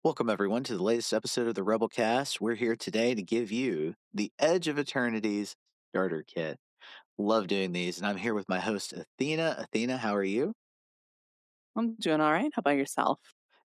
Welcome, everyone, to the latest episode of the Rebelcast. We're here today to give you the Edge of Eternities Starter Kit. Love doing these, and I'm here with my host, Athena. Athena, how are you? I'm doing all right. How about yourself?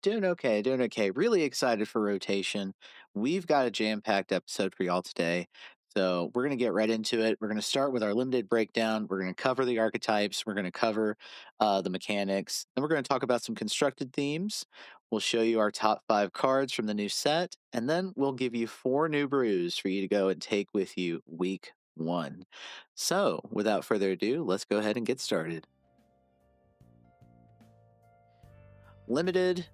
Doing okay, doing okay. Really excited for rotation. We've got a jam-packed episode for y'all today. So we're going to get right into it. We're going to start with our limited breakdown. We're going to cover the archetypes. We're going to cover the mechanics. Then we're going to talk about some constructed themes. We'll show you our top 5 cards from the new set. And then we'll give you 4 new brews for you to go and take with you week 1. So without further ado, let's go ahead and get started. Limited.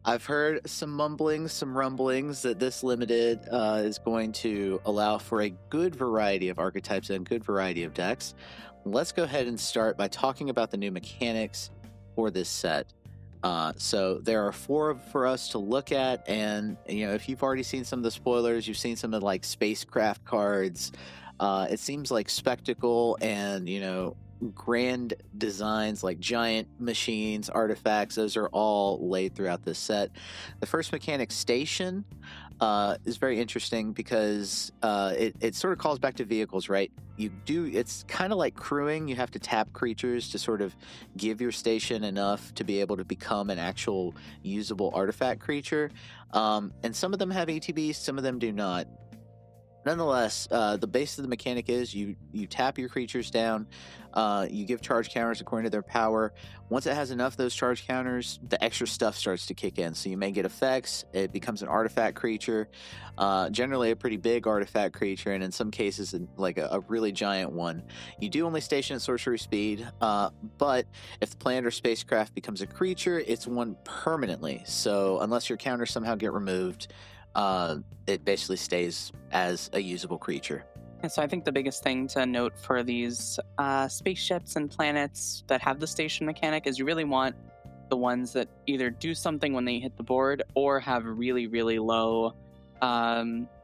I've heard some mumblings, some rumblings that this limited is going to allow for a good variety of archetypes and a good variety of decks. Let's go ahead and start by talking about the new mechanics for this set. So there are 4 for us to look at, and if you've already seen some of the spoilers, you've seen some of like spacecraft cards. It seems like spectacle and grand designs like giant machines, artifacts, those are all laid throughout this set. The first mechanic, Station, is very interesting because it sort of calls back to vehicles, right? It's kind of like crewing. You have to tap creatures to sort of give your station enough to be able to become an actual usable artifact creature. And some of them have ETBs, some of them do not. Nonetheless, the base of the mechanic is you tap your creatures down, you give charge counters according to their power. Once it has enough of those charge counters, the extra stuff starts to kick in. So you may get effects, it becomes an artifact creature, generally a pretty big artifact creature, and in some cases like a really giant one. You do only station at sorcery speed, but if the planet or spacecraft becomes a creature, it's one permanently. So unless your counters somehow get removed, it basically stays as a usable creature. And so I think the biggest thing to note for these spaceships and planets that have the station mechanic is you really want the ones that either do something when they hit the board or have really, really low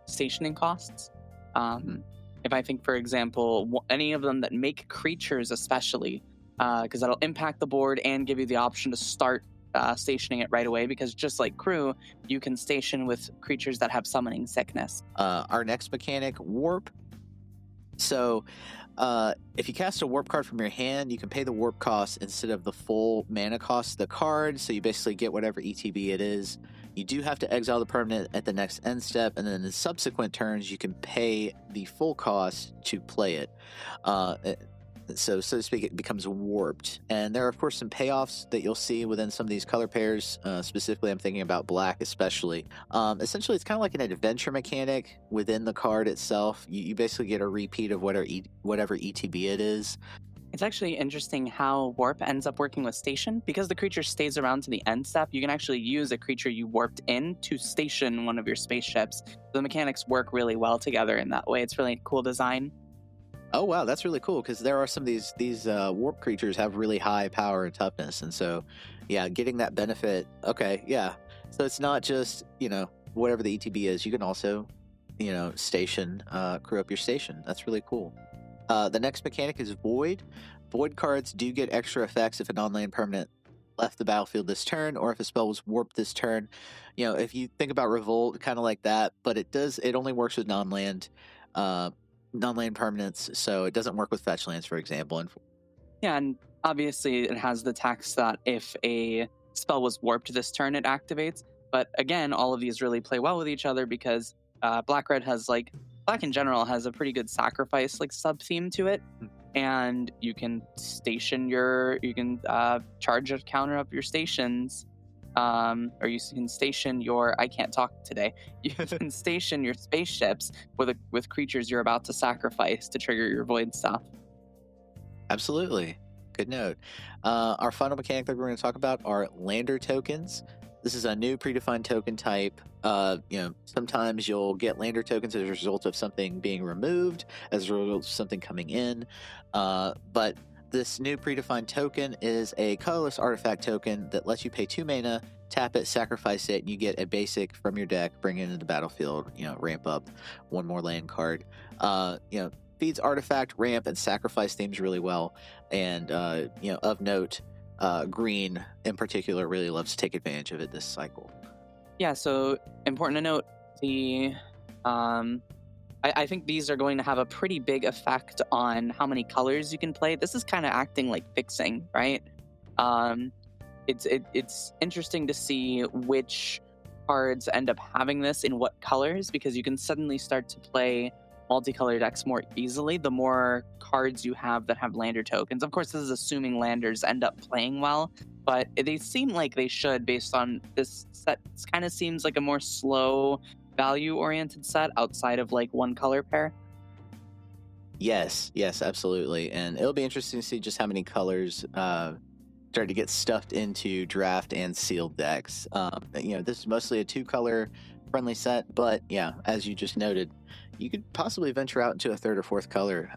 stationing costs. If I think, for example, any of them that make creatures especially, because that'll impact the board and give you the option to start stationing it right away, because just like crew, you can station with creatures that have summoning sickness. Our next mechanic, Warp. So if you cast a warp card from your hand, you can pay the warp cost instead of the full mana cost of the card, so you basically get whatever ETB it is. You do have to exile the permanent at the next end step, and then in subsequent turns you can pay the full cost to play it. So to speak, it becomes warped. And there are, of course, some payoffs that you'll see within some of these color pairs. Specifically, I'm thinking about black especially. Essentially, it's kind of like an adventure mechanic within the card itself. You basically get a repeat of whatever ETB it is. It's actually interesting how warp ends up working with station. Because the creature stays around to the end step, you can actually use a creature you warped in to station one of your spaceships. The mechanics work really well together in that way. It's really cool design. Oh wow, that's really cool, because there are some of these warp creatures have really high power and toughness, and so yeah, getting that benefit. Okay, yeah. So it's not just whatever the ETB is. You can also station, crew up your station. That's really cool. The next mechanic is Void. Void cards do get extra effects if a non-land permanent left the battlefield this turn, or if a spell was warped this turn. If you think about Revolt, kind of like that, but it only works with non-land permanents, so it doesn't work with fetch lands, for example. Yeah, and obviously it has the tax that if a spell was warped this turn, it activates. But again, all of these really play well with each other because Black-Red has Black in general has a pretty good sacrifice sub-theme to it. And you can station charge a counter up your stations. Or you can station I can't talk today. You can station your spaceships with creatures you're about to sacrifice to trigger your void stuff. Absolutely. Good note. Our final mechanic that we're going to talk about are Lander tokens. This is a new predefined token type. Sometimes you'll get Lander tokens as a result of something being removed, as a result of something coming in. But this new predefined token is a colorless artifact token that lets you pay 2 mana, tap it, sacrifice it, and you get a basic from your deck, bring it into the battlefield, ramp up 1 more land card. Feeds artifact, ramp, and sacrifice themes really well. And, of note, green in particular really loves to take advantage of it this cycle. Yeah, so important to note, the I think these are going to have a pretty big effect on how many colors you can play. This is kind of acting like fixing, right? Um, it's interesting to see which cards end up having this in what colors, because you can suddenly start to play multicolor decks more easily the more cards you have that have lander tokens. Of course, this is assuming landers end up playing well, but they seem like they should based on this set. It kind of seems like a more slow value oriented set outside of like one color pair. Yes, absolutely. And it'll be interesting to see just how many colors start to get stuffed into draft and sealed decks. This is mostly a 2-color friendly set, but yeah, as you just noted, you could possibly venture out into a 3rd or 4th color,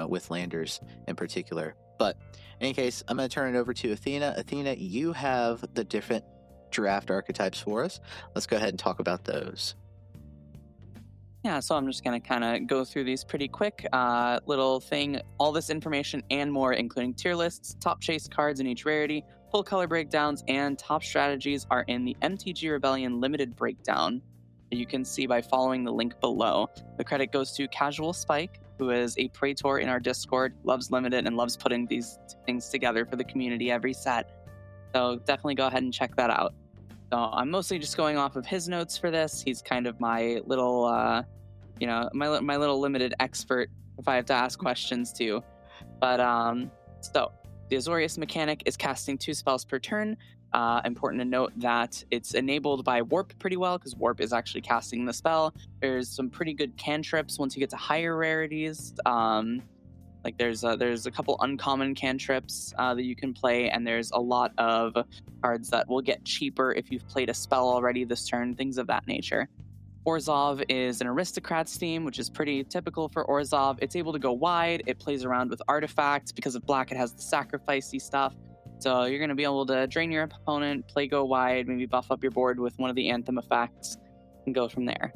with landers in particular. But in any case, I'm going to turn it over to Athena. Athena, you have the different draft archetypes for us. Let's go ahead and talk about those. Yeah, so I'm just going to kind of go through these pretty quick. Little thing, all this information and more, including tier lists, top chase cards in each rarity, full color breakdowns, and top strategies are in the MTG Rebellion limited breakdown. You can see by following the link below. The credit goes to Casual Spike, who is a Praetor in our Discord, loves limited, and loves putting these things together for the community every set. So definitely go ahead and check that out. So I'm mostly just going off of his notes for this. He's kind of my little, my little limited expert if I have to ask questions too. But so the Azorius mechanic is casting 2 spells per turn. Important to note that it's enabled by Warp pretty well, because Warp is actually casting the spell. There's some pretty good cantrips once you get to higher rarities. There's a couple uncommon cantrips that you can play, and there's a lot of cards that will get cheaper if you've played a spell already this turn, things of that nature. Orzhov is an Aristocrats theme, which is pretty typical for Orzhov. It's able to go wide. It plays around with artifacts. Because of black, it has the sacrificey stuff. So you're going to be able to drain your opponent, play go wide, maybe buff up your board with one of the Anthem effects, and go from there.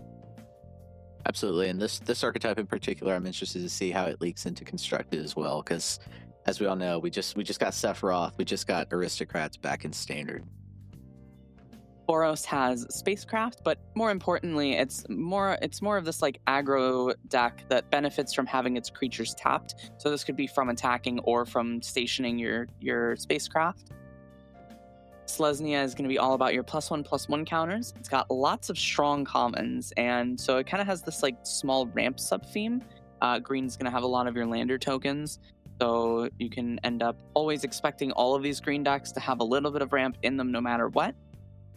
Absolutely, and this archetype in particular, I'm interested to see how it leaks into Constructed as well, because as we all know, we just got Sephiroth, we just got Aristocrats back in Standard. Boros has Spacecraft, but more importantly, it's more of this like aggro deck that benefits from having its creatures tapped. So this could be from attacking or from stationing your Spacecraft. Selesnya is going to be all about your +1/+1 counters. It's got lots of strong commons, and so it kind of has this like small ramp sub theme. Green's going to have a lot of your lander tokens, so you can end up always expecting all of these green decks to have a little bit of ramp in them no matter what.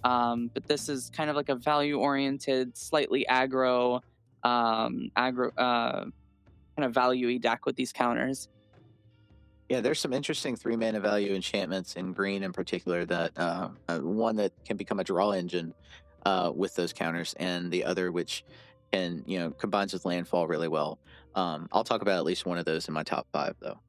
But this is kind of like a value-oriented, slightly aggro kind of value-y deck with these counters. Yeah, there's some interesting 3-mana value enchantments in green in particular, that one that can become a draw engine with those counters, and the other which can, combines with landfall really well. I'll talk about at least one of those in my top 5, though.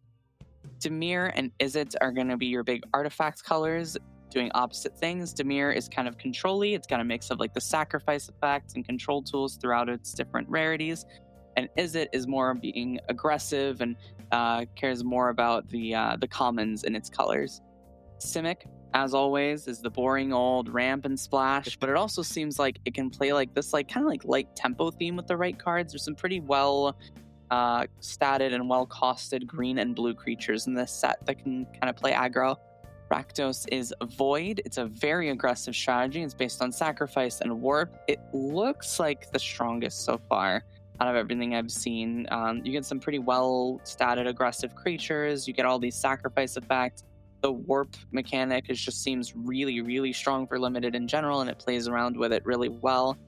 Dimir and Izzet are going to be your big artifact colors, doing opposite things. Dimir is kind of control-y. It's got a mix of like the sacrifice effects and control tools throughout its different rarities. And Izzet is more being aggressive and cares more about the commons in its colors. Simic, as always, is the boring old ramp and splash, but it also seems like it can play like this like kind of like light tempo theme with the right cards. There's some pretty well statted and well costed green and blue creatures in this set that can kind of play aggro. Rakdos is Void. It's a very aggressive strategy. It's based on sacrifice and warp. It looks like the strongest so far out of everything I've seen. You get some pretty well statted aggressive creatures. You get all these sacrifice effects. The warp mechanic just seems really, really strong for limited in general, and it plays around with it really well.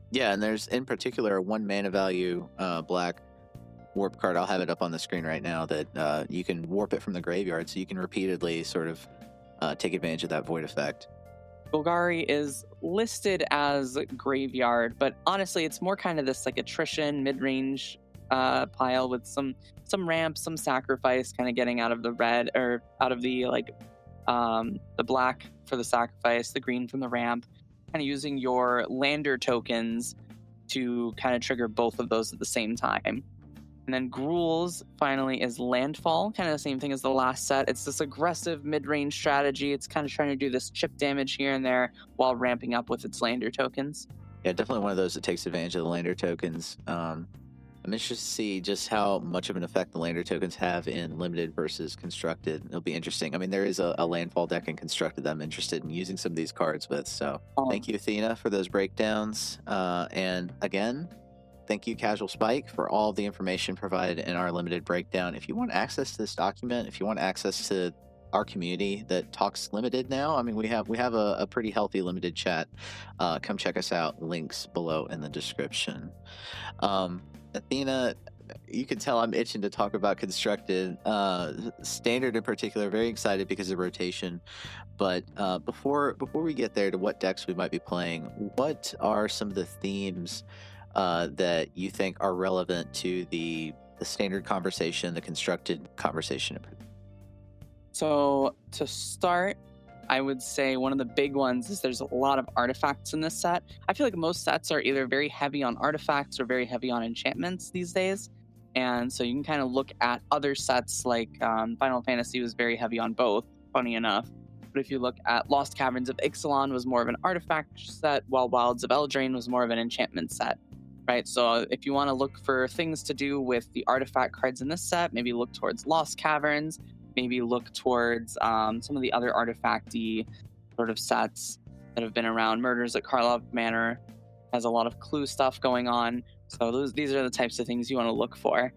Yeah, and there's in particular 1 mana value black warp card. I'll have it up on the screen right now, that you can warp it from the graveyard, so you can repeatedly sort of take advantage of that void effect. Golgari is listed as graveyard, but honestly, it's more kind of this like attrition mid-range pile with some ramp, some sacrifice, kind of getting out of the red or out of the the black for the sacrifice, the green from the ramp, kind of using your lander tokens to kind of trigger both of those at the same time. And then Gruul's finally is Landfall, kind of the same thing as the last set. It's this aggressive mid-range strategy. It's kind of trying to do this chip damage here and there while ramping up with its lander tokens. Yeah, definitely one of those that takes advantage of the lander tokens. I'm interested to see just how much of an effect the lander tokens have in limited versus constructed. It'll be interesting. I mean, there is a landfall deck in constructed that I'm interested in using some of these cards with. So thank you, Athena, for those breakdowns. And again, thank you, Casual Spike, for all the information provided in our limited breakdown. If you want access to this document, if you want access to our community that talks limited now, I mean, we have a pretty healthy limited chat. Come check us out. Links below in the description. Athena, you can tell I'm itching to talk about constructed. Standard in particular, very excited because of rotation. But before we get there to what decks we might be playing, what are some of the themes that you think are relevant to the standard conversation, the constructed conversation? So to start, I would say one of the big ones is there's a lot of artifacts in this set. I feel like most sets are either very heavy on artifacts or very heavy on enchantments these days. And so you can kind of look at other sets like Final Fantasy was very heavy on both, funny enough. But if you look at Lost Caverns of Ixalan was more of an artifact set, while Wilds of Eldraine was more of an enchantment set. Right, so if you want to look for things to do with the artifact cards in this set, maybe look towards Lost Caverns, maybe look towards some of the other artifacty sort of sets that have been around. Murders at Karlov Manor has a lot of clue stuff going on, so these are the types of things you want to look for.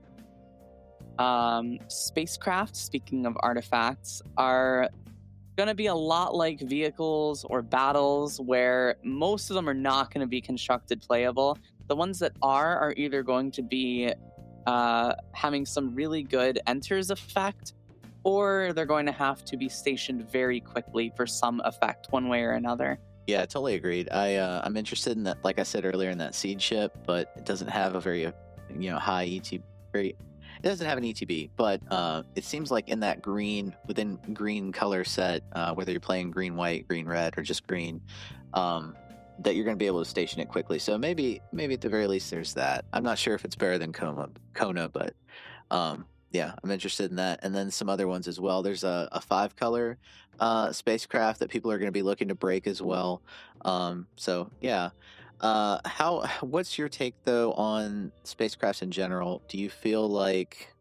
Spacecraft, speaking of artifacts, are going to be a lot like vehicles or battles where most of them are not going to be constructed playable. The ones that are either going to be having some really good enters effect, or they're going to have to be stationed very quickly for some effect one way or another. Yeah, totally agreed. I'm interested in that, like I said earlier, in that seed ship, but it doesn't have a very high ETB. It doesn't have an ETB, but it seems like in that within green color set, whether you're playing green, white, green, red, or just green, that you're going to be able to station it quickly. So maybe at the very least there's that. I'm not sure if it's better than Kona, but yeah, I'm interested in that. And then some other ones as well. There's a 5-color spacecraft that people are going to be looking to break as well. So yeah. What's your take though on spacecrafts in general? Do you feel like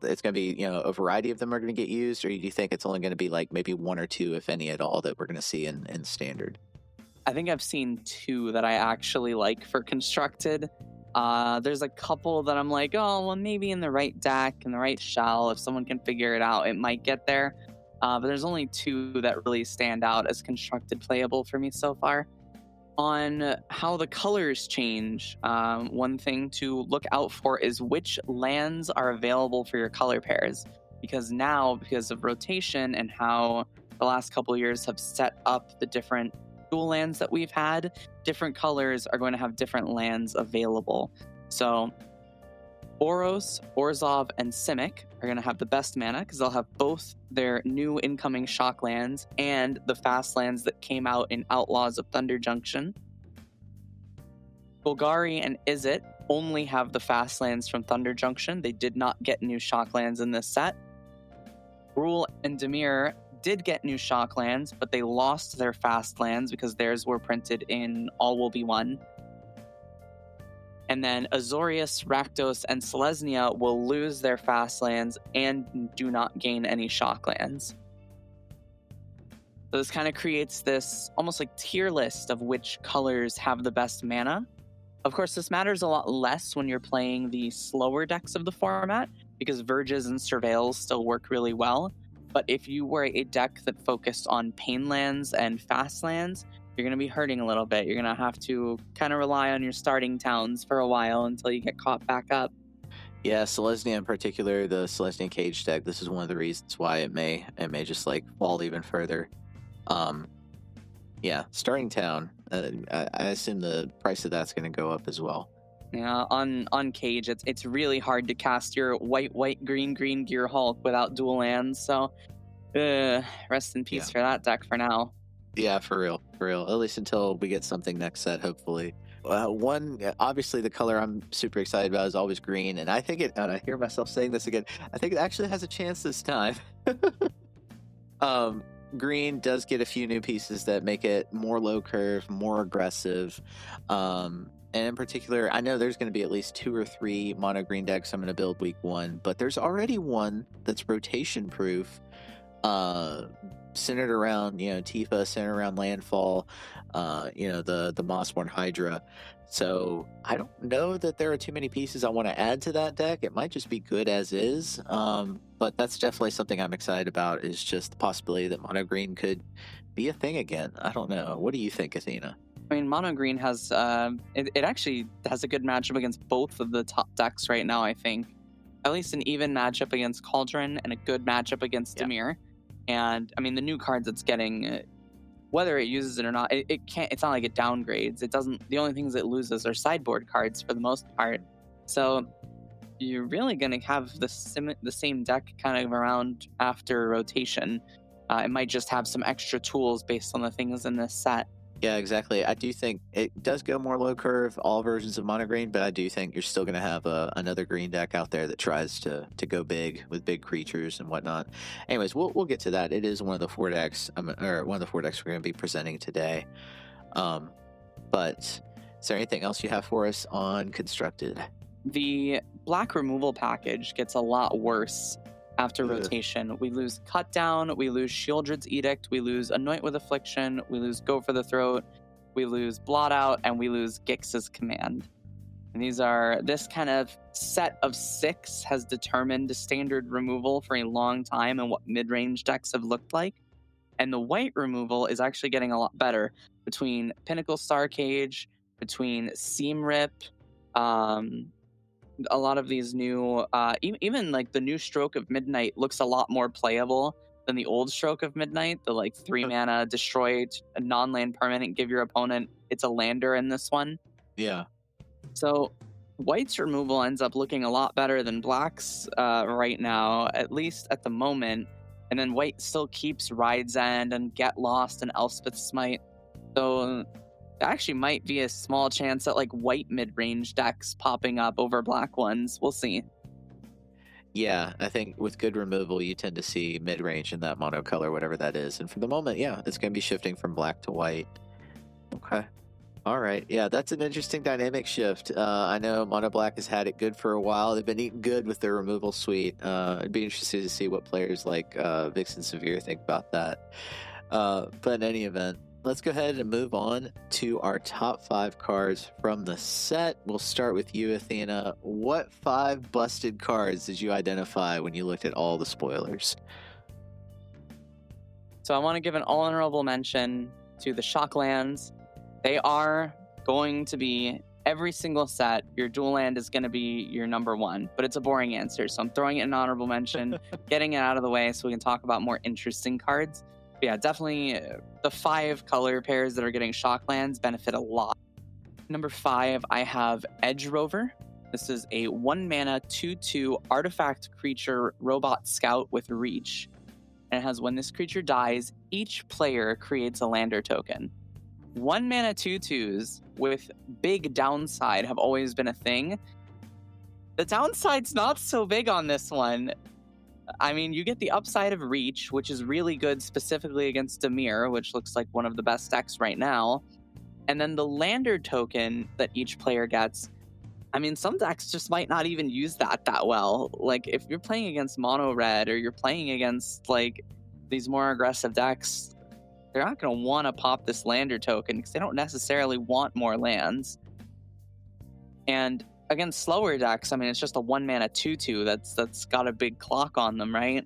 it's going to be, a variety of them are going to get used, or do you think it's only going to be like maybe one or two, if any at all, that we're going to see in standard? I think I've seen 2 that I actually like for constructed. There's a couple that I'm like, oh, well, maybe in the right deck, in the right shell, if someone can figure it out, it might get there. But there's only 2 that really stand out as constructed playable for me so far. On how the colors change, one thing to look out for is which lands are available for your color pairs. Because now, because of rotation and how the last couple of years have set up the different dual lands that we've had, different colors are going to have different lands available. So Boros, Orzhov, and Simic are going to have the best mana because they'll have both their new incoming shock lands and the fast lands that came out in Outlaws of Thunder Junction. Golgari and Izzet only have the fast lands from Thunder Junction. They did not get new shock lands in this set. Gruul and Dimir did get new shock lands, but they lost their fast lands because theirs were printed in All Will Be One. And then Azorius, Rakdos, and Selesnya will lose their fast lands and do not gain any shock lands. So this kind of creates this almost like tier list of which colors have the best mana. Of course, this matters a lot less when you're playing the slower decks of the format, because Verges and Surveils still work really well. But if you were a deck that focused on pain lands and fast lands, you're going to be hurting a little bit. You're going to have to kind of rely on your starting towns for a while until you get caught back up. Yeah, Selesnya in particular, the Selesnya Cage deck, this is one of the reasons why it may just like fall even further. Yeah, starting town, I assume the price of that's going to go up as well. Yeah, on Cage, it's really hard to cast your white, green Gear Hulk without dual lands, so rest in peace for that deck for now. Yeah, for real. for real. At least until we get something next set, hopefully. Obviously, the color I'm super excited about is always green, and I think and I hear myself saying this again, I think it actually has a chance this time. Green does get a few new pieces that make it more low curve, more aggressive. And in particular, I know there's going to be at least 2 or 3 mono green decks I'm going to build week 1, but there's already one that's rotation proof, centered around, Tifa, centered around landfall, the Mossborn Hydra. So I don't know that there are too many pieces I want to add to that deck. It might just be good as is. But that's definitely something I'm excited about, is just the possibility that mono green could be a thing again. I don't know. What do you think, Athena? I mean, mono green has it actually has a good matchup against both of the top decks right now, I think. At least an even matchup against Cauldron and a good matchup against Dimir. And I mean, the new cards it's getting, whether it uses it or not, it can't. It's not like it downgrades. It doesn't. The only things it loses are sideboard cards for the most part. So you're really going to have the same deck kind of around after rotation. It might just have some extra tools based on the things in this set. Yeah, exactly. I do think it does go more low curve, all versions of mono green, but I do think you're still going to have another green deck out there that tries to go big with big creatures and whatnot. Anyways, we'll get to that. It is one of the 4 decks, or one of the 4 decks we're going to be presenting today. But is there anything else you have for us on Constructed? The black removal package gets a lot worse after rotation. We lose Cut Down, we lose Shieldred's Edict, we lose Anoint with Affliction, we lose Go for the Throat, we lose Blot Out, and we lose Gix's Command. And this kind of set of 6 has determined standard removal for a long time and what mid-range decks have looked like. And the white removal is actually getting a lot better between Pinnacle Starcage, between Seam Rip, a lot of these new, even like the new Stroke of Midnight looks a lot more playable than the old Stroke of Midnight. The 3 mana, destroy a non-land permanent, give your opponent, it's a lander in this one. Yeah. So white's removal ends up looking a lot better than black's right now, at least at the moment. And then white still keeps Ride's End and Get Lost and Elspeth's Smite. So there actually might be a small chance at white mid-range decks popping up over black ones. We'll see. Yeah, I think with good removal, you tend to see mid-range in that mono color, whatever that is. And for the moment, yeah, it's going to be shifting from black to white. Okay. All right. Yeah, that's an interesting dynamic shift. I know mono black has had it good for a while. They've been eating good with their removal suite. It'd be interesting to see what players like Vixen Severe think about that. But in any event, let's go ahead and move on to our top 5 cards from the set. We'll start with you, Athena. What 5 busted cards did you identify when you looked at all the spoilers? So I want to give an honorable mention to the Shocklands. They are going to be every single set. Your dual land is going to be your number 1, but it's a boring answer. So I'm throwing it an honorable mention, getting it out of the way so we can talk about more interesting cards. But yeah, definitely the 5 color pairs that are getting Shocklands benefit a lot. Number 5, I have Edge Rover. This is a 1 mana 2/2 artifact creature robot scout with reach. And it has, when this creature dies, each player creates a lander token. 1 mana 2/2s with big downside have always been a thing. The downside's not so big on this one. I mean, you get the upside of reach, which is really good specifically against Dimir, which looks like one of the best decks right now. And then the lander token that each player gets, I mean, some decks just might not even use that well. Like, if you're playing against mono red or you're playing against, these more aggressive decks, they're not going to want to pop this lander token because they don't necessarily want more lands. And against slower decks, I mean, it's just a 1 mana 2/2 that's got a big clock on them, right?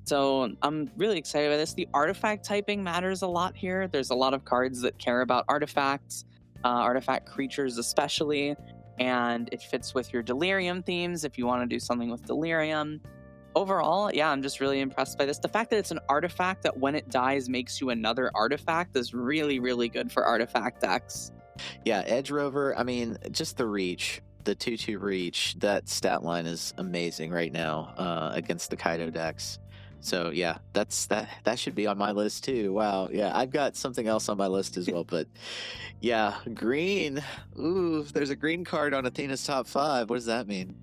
So I'm really excited about this. The artifact typing matters a lot here. There's a lot of cards that care about artifacts, artifact creatures especially, and it fits with your Delirium themes if you want to do something with Delirium. Overall, yeah, I'm just really impressed by this. The fact that it's an artifact that when it dies makes you another artifact is really, really good for artifact decks. Yeah, Edge Rover, I mean, just the reach. The 2/2 reach, that stat line is amazing right now against the Kaido decks. So yeah, that should be on my list too. Wow. Yeah, I've got something else on my list as well, but yeah, green. Ooh, there's a green card on Athena's top 5. What does that mean?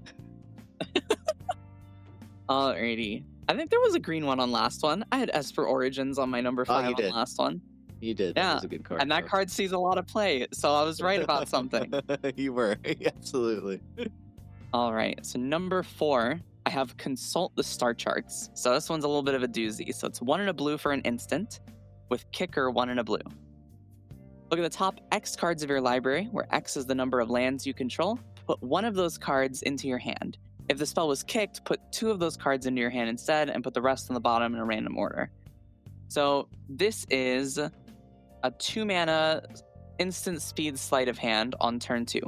Alrighty. I think there was a green one on last one. I had Esper Origins on my number 5 on did. last one. You did. Yeah, That was a good card. And that card sees a lot of play, so I was right about something. You were. Absolutely. All right, so number 4, I have Consult the Star Charts. So this one's a little bit of a doozy. So it's 1 and a blue for an instant, with Kicker 1 and a blue. Look at the top X cards of your library, where X is the number of lands you control. Put 1 of those cards into your hand. If the spell was kicked, put 2 of those cards into your hand instead, and put the rest on the bottom in a random order. So this is a 2-mana instant speed sleight of hand on turn 2.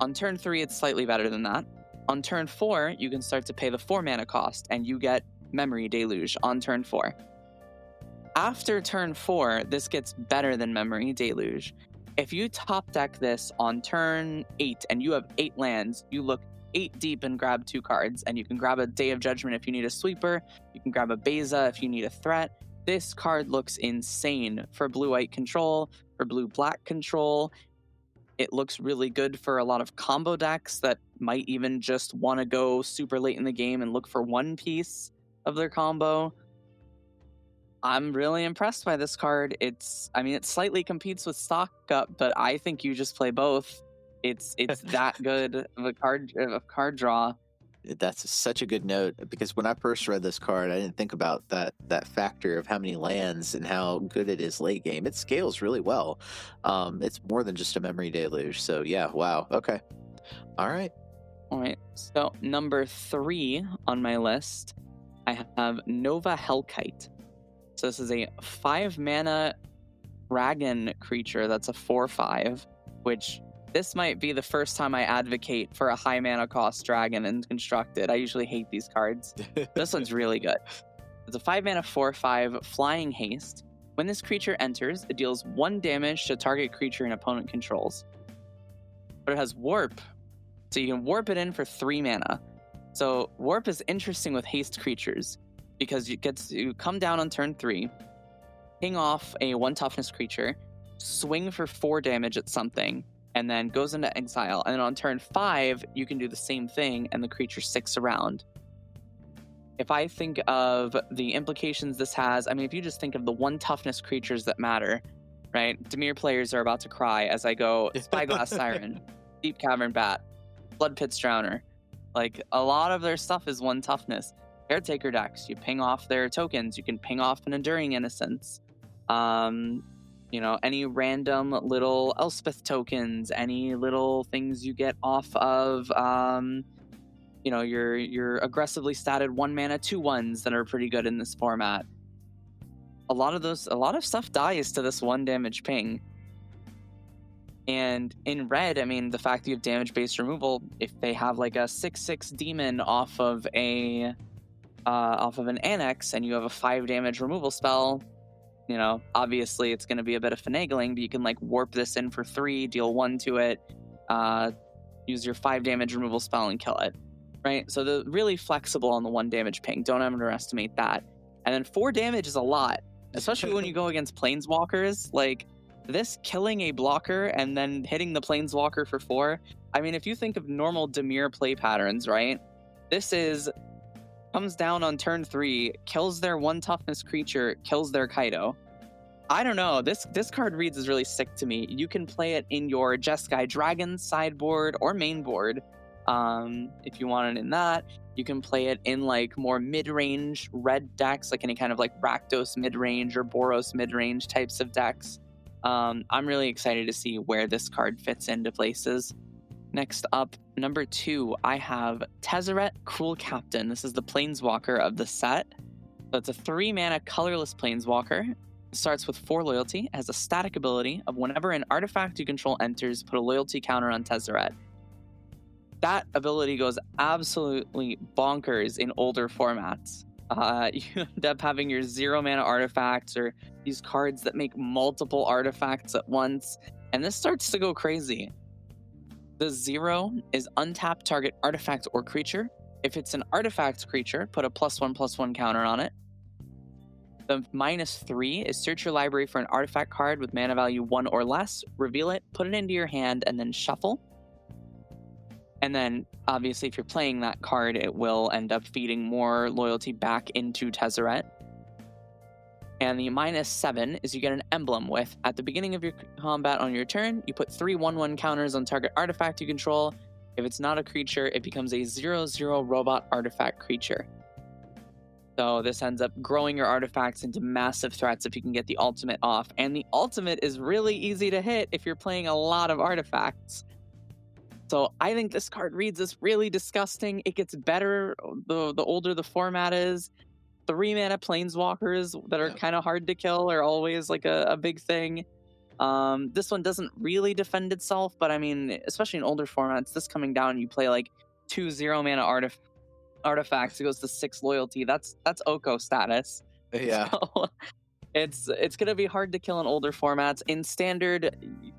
On turn 3, it's slightly better than that. On turn 4, you can start to pay the 4-mana cost, and you get Memory Deluge on turn 4. After turn 4, this gets better than Memory Deluge. If you top deck this on turn 8 and you have 8 lands, you look 8 deep and grab 2 cards, and you can grab a Day of Judgment if you need a sweeper, you can grab a Beza if you need a threat. This card looks insane for blue-white control, for blue-black control. It looks really good for a lot of combo decks that might even just want to go super late in the game and look for one piece of their combo. I'm really impressed by this card. It slightly competes with Stock Up, but I think you just play both. It's that good of a card draw. That's such a good note, because when I first read this card, I didn't think about that factor of how many lands and how good it is late game. It scales really well. It's more than just a Memory Deluge. So yeah, wow. Okay. All right. So number 3 on my list, I have Nova Hellkite. So this is a 5-mana dragon creature that's a 4/5, which this might be the first time I advocate for a high mana cost dragon in Constructed. I usually hate these cards. This one's really good. It's a 5-mana 4/5 flying haste. When this creature enters, it deals 1 damage to target creature an opponent controls. But it has warp, so you can warp it in for 3 mana. So warp is interesting with haste creatures, because you come down on turn 3, ping off a 1 toughness creature, swing for 4 damage at something, and then goes into exile. And then on turn 5, you can do the same thing, and the creature sticks around. If I think of the implications this has, if you just think of the 1 toughness creatures that matter, right? Dimir players are about to cry as I go Spyglass Siren, Deep Cavern Bat, Blood Pits Drowner. Like, a lot of their stuff is 1 toughness. Caretaker decks, you ping off their tokens, you can ping off an Enduring Innocence. Any random little Elspeth tokens, any little things you get off of, your aggressively statted 1-mana 2/1s that are pretty good in this format. A lot of stuff dies to this 1 damage ping. And in red, the fact that you have damage-based removal, if they have like a 6/6 demon off of an annex, and you have a 5 damage removal spell, obviously it's going to be a bit of finagling, but you can like warp this in for 3, deal 1 to it, use your 5 damage removal spell and kill it, right? So they're really flexible on the 1 damage ping. Don't underestimate that. And then 4 damage is a lot, especially when you go against planeswalkers. Like, this killing a blocker and then hitting the planeswalker for 4. If you think of normal Dimir play patterns, right? This comes down on turn 3, kills their 1 toughness creature, kills their Kaido. I don't know. This card reads is really sick to me. You can play it in your Jeskai Dragon sideboard or main board. If you want it in that, you can play it in like more mid-range red decks, like any kind of like Rakdos mid-range or Boros mid-range types of decks. I'm really excited to see where this card fits into places. Next up, number 2, I have Tezzeret, Cruel Captain. This is the Planeswalker of the set. So it's a 3-mana colorless Planeswalker. It starts with 4 loyalty, has a static ability of whenever an artifact you control enters, put a loyalty counter on Tezzeret. That ability goes absolutely bonkers in older formats. You end up having your 0-mana artifacts or these cards that make multiple artifacts at once, and this starts to go crazy. The 0 is untap target artifact or creature, If it's an artifact creature, put a +1/+1 counter on it. The -3 is search your library for an artifact card with mana value 1 or less, reveal it, put it into your hand, and then shuffle. And then, obviously, if you're playing that card, it will end up feeding more loyalty back into Tezzeret. And the -7 is you get an emblem with, at the beginning of your combat on your turn, you put 3 1/1 counters on target artifact you control. If it's not a creature, it becomes a 0/0 robot artifact creature. So this ends up growing your artifacts into massive threats if you can get the ultimate off. And the ultimate is really easy to hit if you're playing a lot of artifacts. So I think this card reads as really disgusting. It gets better the older the format is. 3-mana planeswalkers that are kind of hard to kill are always like a big thing. This one doesn't really defend itself, but I mean, especially in older formats, this coming down, you play like 2 0-mana artifacts, it goes to 6 loyalty. That's Oko status. Yeah. So it's gonna be hard to kill in older formats. In standard,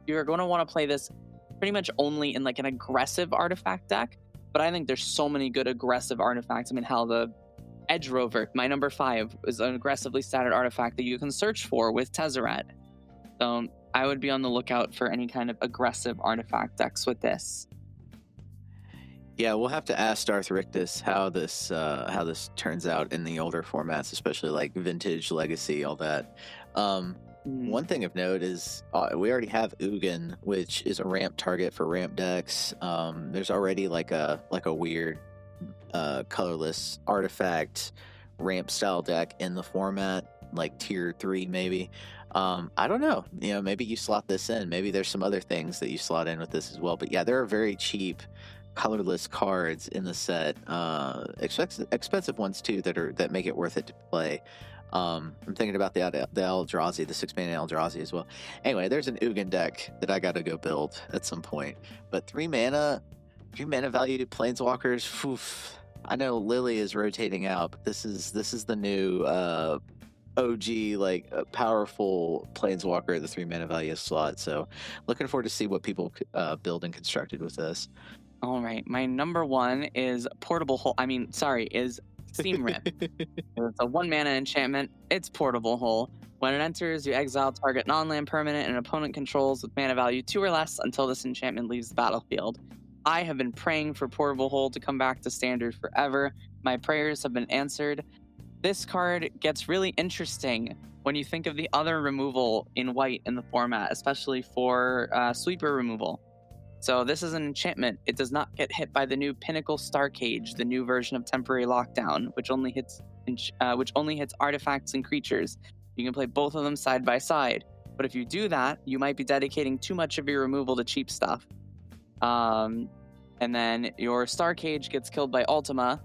you're going to want to play this pretty much only in like an aggressive artifact deck. But I think there's so many good aggressive artifacts. I mean, hell, the Edge Rover, my number 5, is an aggressively statted artifact that you can search for with Tezzeret. So I would be on the lookout for any kind of aggressive artifact decks with this. Yeah, we'll have to ask Darth Rictus how this turns out in the older formats, especially like Vintage, Legacy, all that. One thing of note is we already have Ugin, which is a ramp target for ramp decks. There's already like a weird colorless artifact ramp style deck in the format, like tier 3 maybe. I don't know, maybe you slot this in, maybe there's some other things that you slot in with this as well. But yeah, there are very cheap colorless cards in the set, expensive ones too that make it worth it to play. I'm thinking about the Eldrazi, the 6-mana Eldrazi as well. Anyway, there's an Ugin deck that I gotta go build at some point. But 3 mana value planeswalkers, oof. I know Lily is rotating out, but this is the new OG powerful planeswalker, the 3 mana value slot. So looking forward to see what people build and constructed with this. All right, my number 1 is is Steam Rip. It's a 1-mana enchantment. It's Portable Hole. When it enters, you exile target non-land permanent an opponent controls with mana value 2 or less until this enchantment leaves the battlefield. I have been praying for Portable Hole to come back to standard forever. My prayers have been answered. This card gets really interesting when you think of the other removal in white in the format, especially for sweeper removal. So this is an enchantment. It does not get hit by the new Pinnacle Star Cage, the new version of Temporary Lockdown, which only hits artifacts and creatures. You can play both of them side by side. But if you do that, you might be dedicating too much of your removal to cheap stuff. And then your Star Cage gets killed by Ultima,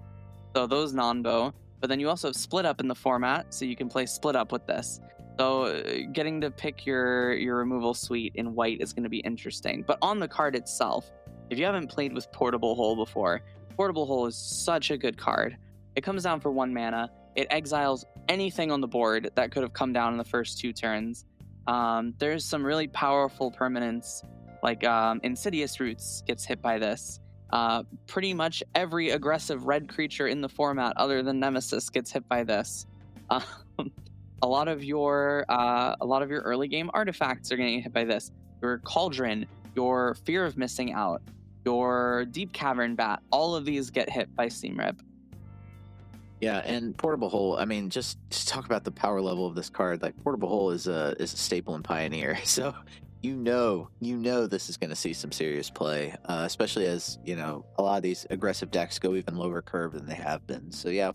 so those non-bow. But then you also have Split Up in the format, so you can play Split Up with this. So getting to pick your removal suite in white is going to be interesting. But on the card itself, if you haven't played with Portable Hole before, Portable Hole is such a good card. It comes down for 1 mana. It exiles anything on the board that could have come down in the first 2 turns. There's some really powerful permanents, like Insidious Roots gets hit by this. Pretty much every aggressive red creature in the format other than Nemesis gets hit by this. A lot of your early game artifacts are going to get hit by this. Your Cauldron, your Fear of Missing Out, your Deep Cavern Bat, all of these get hit by Steam Rip. Yeah, and Portable Hole, I mean, just talk about the power level of this card. Like, Portable Hole is a staple in Pioneer, so you know this is going to see some serious play, especially as, a lot of these aggressive decks go even lower curve than they have been. So yeah.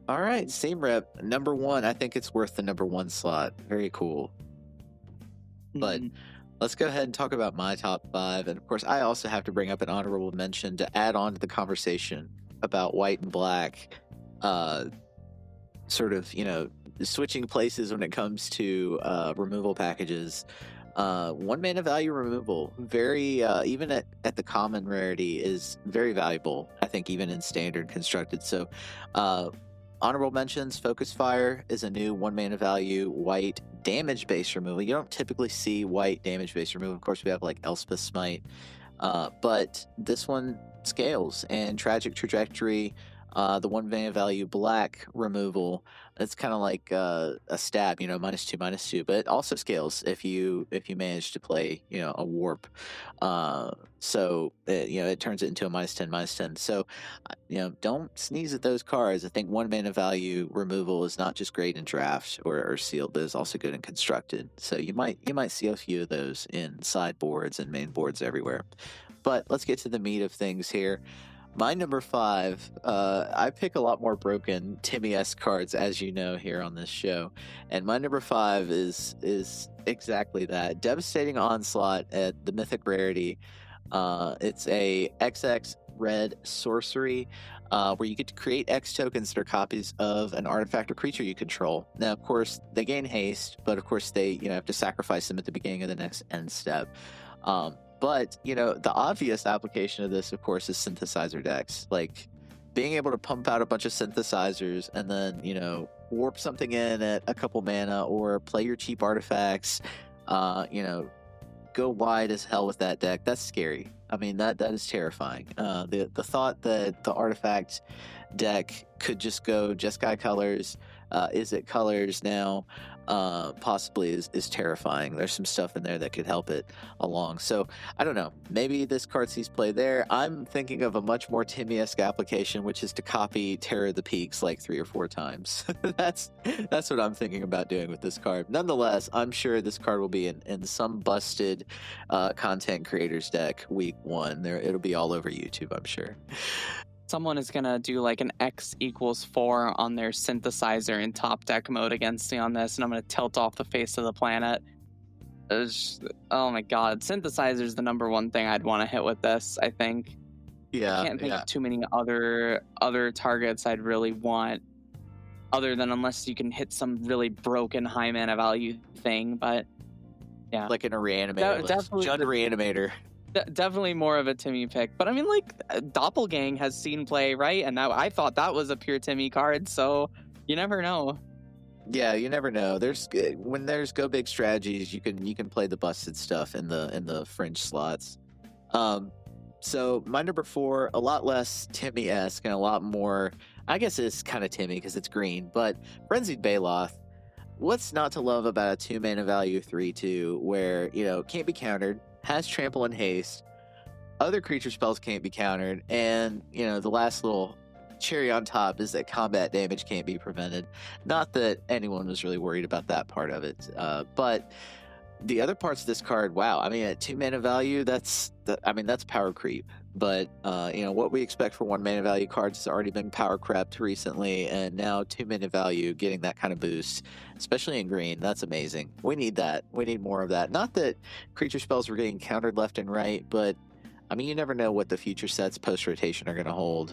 All right, Steam Rip, number 1. I think it's worth the number 1 slot. Very cool. But let's go ahead and talk about my top 5. And of course, I also have to bring up an honorable mention to add on to the conversation about white and black, switching places when it comes to removal packages. 1 mana value removal, very even at the common rarity, is very valuable, I think, even in standard constructed. So honorable mentions: Focus Fire is a new 1 mana value white damage based removal. You don't typically see white damage based removal. Of course, we have like Elspeth Smite, But this one scales, and Tragic Trajectory, the 1 mana value black removal, it's kind of like a stab, -2/-2, but it also scales if you manage to play a warp. So it turns it into a -10/-10. So don't sneeze at those cards. I think 1 mana value removal is not just great in draft or sealed, but is also good in constructed. So you might see a few of those in sideboards and main boards everywhere. But let's get to the meat of things here. My number 5, I pick a lot more broken Timmy-esque cards, as you know, here on this show. And my number 5 is exactly that. Devastating Onslaught at the Mythic Rarity. It's a XX red sorcery where you get to create X tokens that are copies of an artifact or creature you control. Now, of course, they gain haste, but of course they have to sacrifice them at the beginning of the next end step. But, the obvious application of this, of course, is synthesizer decks. Like, being able to pump out a bunch of synthesizers and then, warp something in at a couple mana or play your cheap artifacts, go wide as hell with that deck. That's scary. I mean, that is terrifying. The thought that the artifact deck could just go Jeskai colors, is it colors now, possibly is terrifying. There's some stuff in there that could help it along. So I don't know, maybe this card sees play there. I'm thinking of a much more Timmy-esque application, which is to copy Terror of the Peaks like 3 or 4 times. That's what I'm thinking about doing with this card. Nonetheless, I'm sure this card will be in some busted content creators deck week 1. It'll be all over YouTube, I'm sure. Someone is going to do like an X = 4 on their synthesizer in top deck mode against me on this, and I'm going to tilt off the face of the planet. Oh my god, synthesizer is the number one thing I'd want to hit with this, I think. Yeah, I can't think of too many other targets I'd really want, other than unless you can hit some really broken high mana value thing, but yeah. Like in a reanimator. Definitely Jund Reanimator. Definitely more of a Timmy pick, but I mean, like, Doppelgang has seen play, right? And I thought that was a pure Timmy card, so you never know. Yeah, you never know. When there's go big strategies, you can play the busted stuff in the fringe slots. So my number 4, a lot less Timmy-esque and a lot more, I guess it's kind of Timmy because it's green, but Frenzied Baloth. What's not to love about a 2 mana value 3/2 where can't be countered, has trample and haste, other creature spells can't be countered, and the last little cherry on top is that combat damage can't be prevented. Not that anyone was really worried about that part of it, but the other parts of this card, wow, I mean, at 2 mana value, that's power creep. But what we expect for 1 mana value cards has already been power crept recently, and now 2 mana value getting that kind of boost, especially in green, that's amazing. We need that. We need more of that. Not that creature spells were getting countered left and right, but I mean, you never know what the future sets post rotation are going to hold.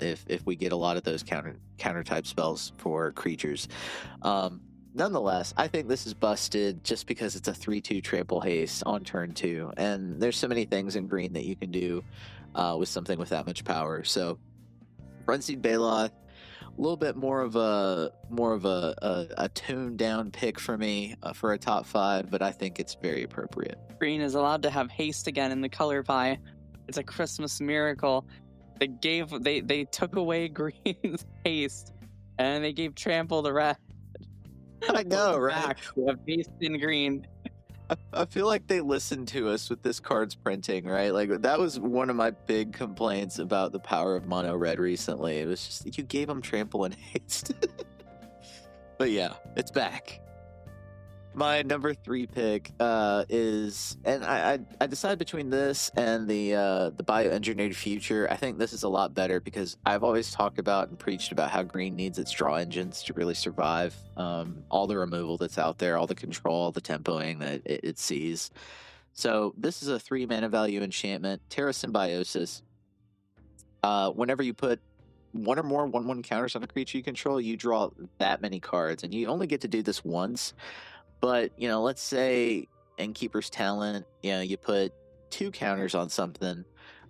If we get a lot of those counter type spells for creatures. Nonetheless, I think this is busted just because it's a 3/2 trample haste on turn 2, and there's so many things in green that you can do with something with that much power. So, Frenzied Baloth, a little bit more of a toned down pick for me for a top 5, but I think it's very appropriate. Green is allowed to have haste again in the color pie. It's a Christmas miracle. They took away green's haste, and they gave trample the rest. I know, right? We have haste in green. I feel like they listened to us with this card's printing, right? Like, that was one of my big complaints about the power of mono red recently. It was just, you gave them trample and haste. But yeah, it's back. My number 3 pick is, and I decided between this and the bioengineered future. I think this is a lot better because I've always talked about and preached about how green needs its draw engines to really survive. All the removal that's out there, all the control, all the tempoing that it sees. So this is a 3 mana value enchantment, Terra Symbiosis. Whenever you put 1 or more 1/1 counters on a creature you control, you draw that many cards, and you only get to do this once. But, let's say Innkeeper's Talent, you put 2 counters on something.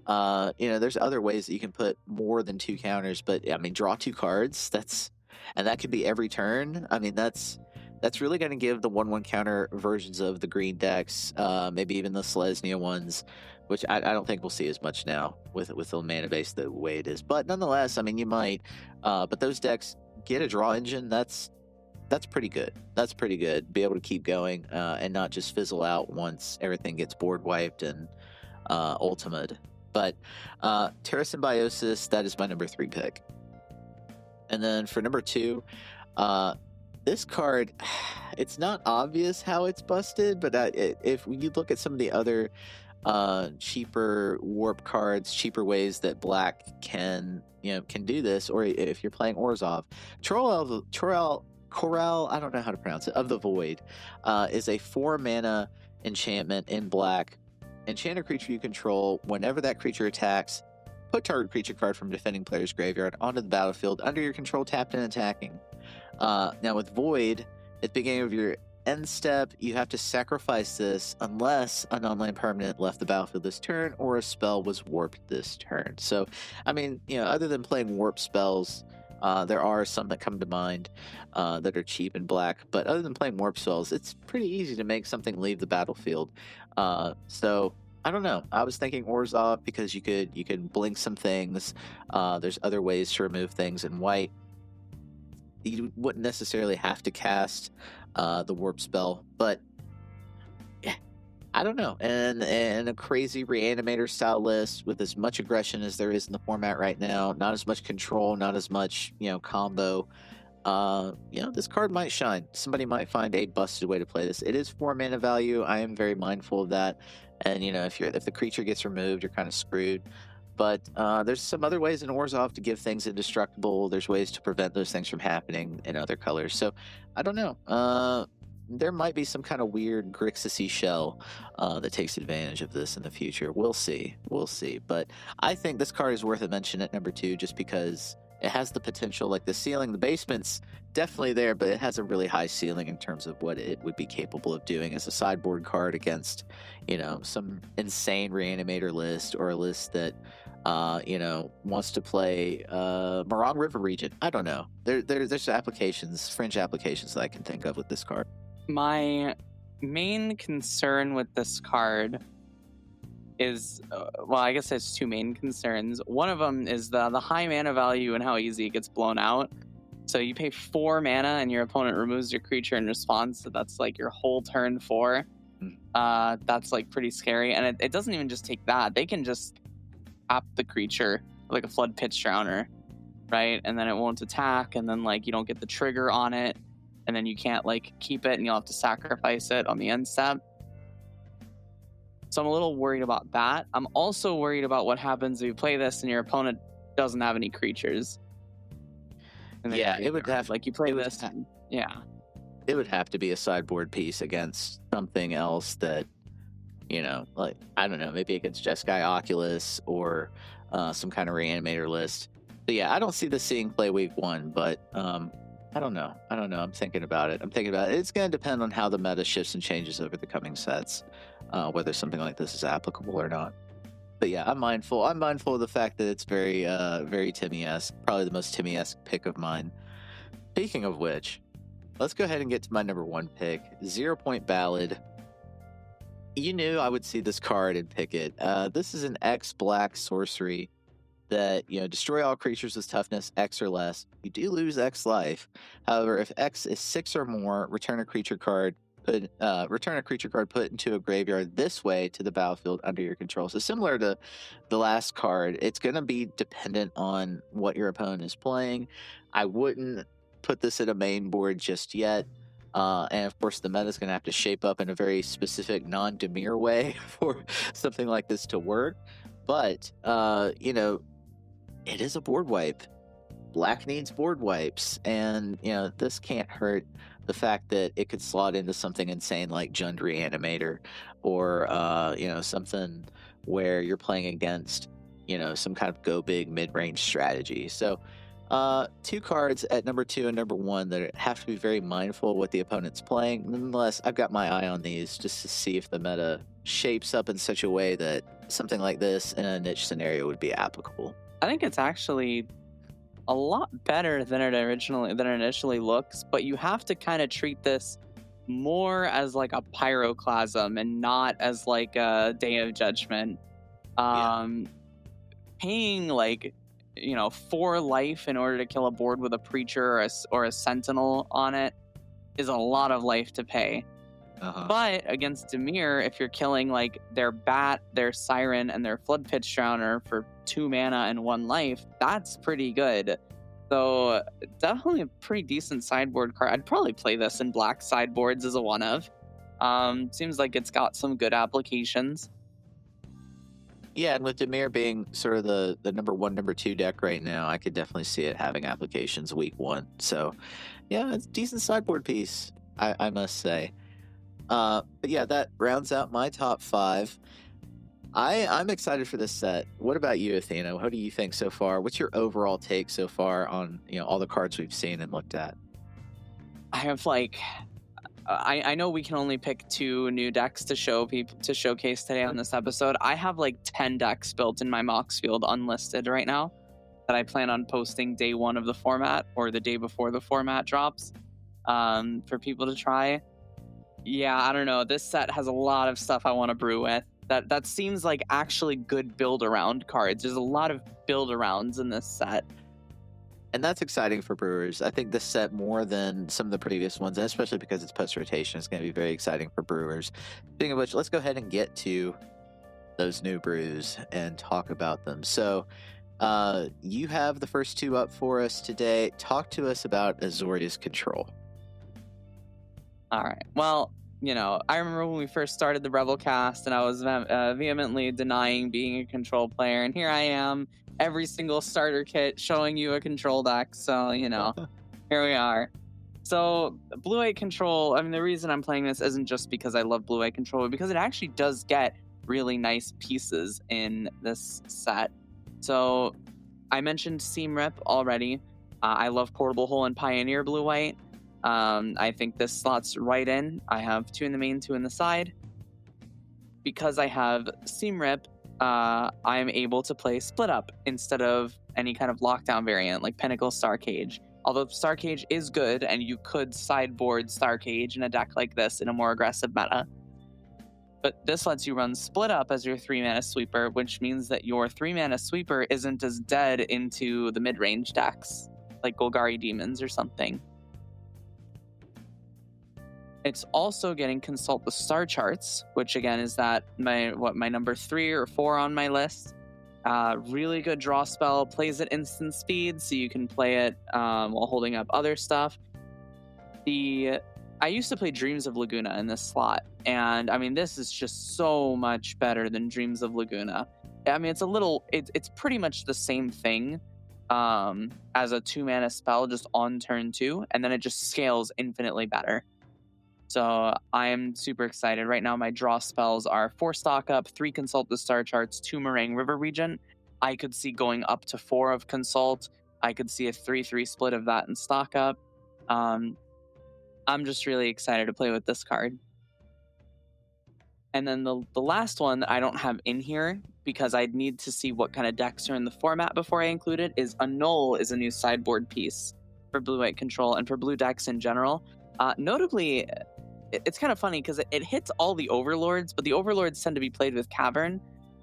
There's other ways that you can put more than 2 counters, but I mean, draw 2 cards. And that could be every turn. I mean, that's really going to give the 1/1 counter versions of the green decks, maybe even the Selesnya ones, which I don't think we'll see as much now with the mana base the way it is. But nonetheless, I mean, you might. But those decks get a draw engine. That's pretty good. That's pretty good. Be able to keep going and not just fizzle out once everything gets board wiped and ultimate. But Terra Symbiosis, that is my number 3 pick. And then for number 2, this card, it's not obvious how it's busted, but if you look at some of the other cheaper warp cards, cheaper ways that black can do this, or if you're playing Orzhov, Chorale, I don't know how to pronounce it, of the Void, is a 4 mana enchantment in black. Enchant a creature you control. Whenever that creature attacks, put target creature card from defending player's graveyard onto the battlefield under your control, tapped and attacking. Now with Void, at the beginning of your end step, you have to sacrifice this unless a non-land permanent left the battlefield this turn or a spell was warped this turn. So, I mean, other than playing warp spells, there are some that come to mind that are cheap in black, but other than playing warp spells, it's pretty easy to make something leave the battlefield. So I don't know. I was thinking Orzhov because you can blink some things. There's other ways to remove things in white. You wouldn't necessarily have to cast the warp spell, but yeah, I don't know. And a crazy Reanimator style list with as much aggression as there is in the format right now, not as much control, not as much combo. This card might shine. Somebody might find a busted way to play this. It is 4 mana value. I am very mindful of that. And if the creature gets removed, you're kind of screwed. But there's some other ways in Orzhov to give things indestructible. There's ways to prevent those things from happening in other colors. So I don't know. There might be some kind of weird Grixis-y shell that takes advantage of this in the future. We'll see. But I think this card is worth a mention at number 2 just because it has the potential, like the ceiling, the basement's definitely there, but it has a really high ceiling in terms of what it would be capable of doing as a sideboard card against, some insane Reanimator list or a list that, wants to play Morong River region. I don't know. There's applications, fringe applications that I can think of with this card. My main concern with this card is, I guess there's 2 main concerns. One of them is the high mana value and how easy it gets blown out. So you pay 4 mana and your opponent removes your creature in response. So that's like your whole turn 4. That's like pretty scary. And it doesn't even just take that. They can just tap the creature like a Flood Pitch Drowner, right? And then it won't attack. And then you don't get the trigger on it. And then you can't keep it and you'll have to sacrifice it on the end step. So I'm a little worried about that. I'm also worried about what happens if you play this and your opponent doesn't have any creatures. Yeah, it would have you play this. Yeah, it would have to be a sideboard piece against something else that, I don't know, maybe against Jeskai Oculus or some kind of Reanimator list. But yeah, I don't see this seeing play week 1, but I don't know. I'm thinking about it. It's going to depend on how the meta shifts and changes over the coming sets, whether something like this is applicable or not. But yeah, I'm mindful of the fact that it's very, very Timmy-esque, probably the most Timmy-esque pick of mine. Speaking of which, let's go ahead and get to my number 1 pick, 0 Point Ballad. You knew I would see this card and pick it. This is an X-black sorcery that, destroy all creatures with toughness X or less. You do lose X life. However, if X is 6 or more, return a creature card put into a graveyard this way to the battlefield under your control. So similar to the last card, it's going to be dependent on what your opponent is playing. I wouldn't put this in a main board just yet. And of course, the meta is going to have to shape up in a very specific non-Dimir way for something like this to work. But, it is a board wipe. Black needs board wipes. And, this can't hurt the fact that it could slot into something insane like Jund Reanimator or, something where you're playing against, some kind of go big mid-range strategy. So 2 cards at number 2 and number 1 that have to be very mindful of what the opponent's playing. Nonetheless, I've got my eye on these just to see if the meta shapes up in such a way that something like this in a niche scenario would be applicable. I think it's actually a lot better than it initially looks, but you have to kind of treat this more as like a Pyroclasm and not as like a Day of Judgment. Paying like 4 life in order to kill a board with a preacher or a sentinel on it is a lot of life to pay. But against Dimir, if you're killing like their bat, their siren, and their flood pitch drowner for 2 mana and 1 life, that's pretty good. So definitely a pretty decent sideboard card. I'd probably play this in black sideboards as a one of. Seems like it's got some good applications. Yeah, and with Dimir being sort of the number 1, number 2 deck right now, I could definitely see it having applications week 1. So, yeah, it's a decent sideboard piece, I must say. But yeah, that rounds out my top 5. I'm excited for this set. What about you, Athena? How do you think so far? What's your overall take so far on all the cards we've seen and looked at? I have I know we can only pick 2 new decks to show people to showcase today on this episode. I have like 10 decks built in my Mox field unlisted right now that I plan on posting day 1 of the format or the day before the format drops for people to try. Yeah, I don't know. This set has a lot of stuff I want to brew with. That seems like actually good build around cards. There's a lot of build arounds in this set. And that's exciting for Brewers. I think this set, more than some of the previous ones, and especially because it's post-rotation, is going to be very exciting for Brewers. Speaking of which, let's go ahead and get to those new brews and talk about them. So you have the first 2 up for us today. Talk to us about Azorius Control. All right. Well, I remember when we first started the Rebelcast and I was vehemently denying being a control player. And here I am, every single starter kit showing you a control deck. So, here we are. So, Blue-White Control, the reason I'm playing this isn't just because I love Blue-White Control, but because it actually does get really nice pieces in this set. So, I mentioned Seam Rip already. I love Portable Hole and Pioneer Blue-White. I think this slots right in. I have 2 in the main, 2 in the side. Because I have Seam Rip, I'm able to play Split Up instead of any kind of lockdown variant like Pinnacle Starcage. Although Starcage is good, and you could sideboard Starcage in a deck like this in a more aggressive meta. But this lets you run Split Up as your 3-mana sweeper, which means that your 3-mana sweeper isn't as dead into the mid-range decks, like Golgari Demons or something. It's also getting Consult the Star Charts, which again is my number 3 or 4 on my list. Really good draw spell, plays at instant speed, so you can play it while holding up other stuff. I used to play Dreams of Laguna in this slot, and this is just so much better than Dreams of Laguna. It's pretty much the same thing as a 2-mana spell, just on turn 2, and then it just scales infinitely better. So I am super excited. Right now, my draw spells are 4 Stock Up, 3 Consult the Star Charts, 2 Meringue River Regent. I could see going up to 4 of Consult. I could see a 3-3 split of that in Stock Up. I'm just really excited to play with this card. And then the last one that I don't have in here, because I'd need to see what kind of decks are in the format before I include it, is Annul is a new sideboard piece for Blue-White Control and for blue decks in general. Notably, it's kind of funny because it hits all the overlords, but the overlords tend to be played with Cavern.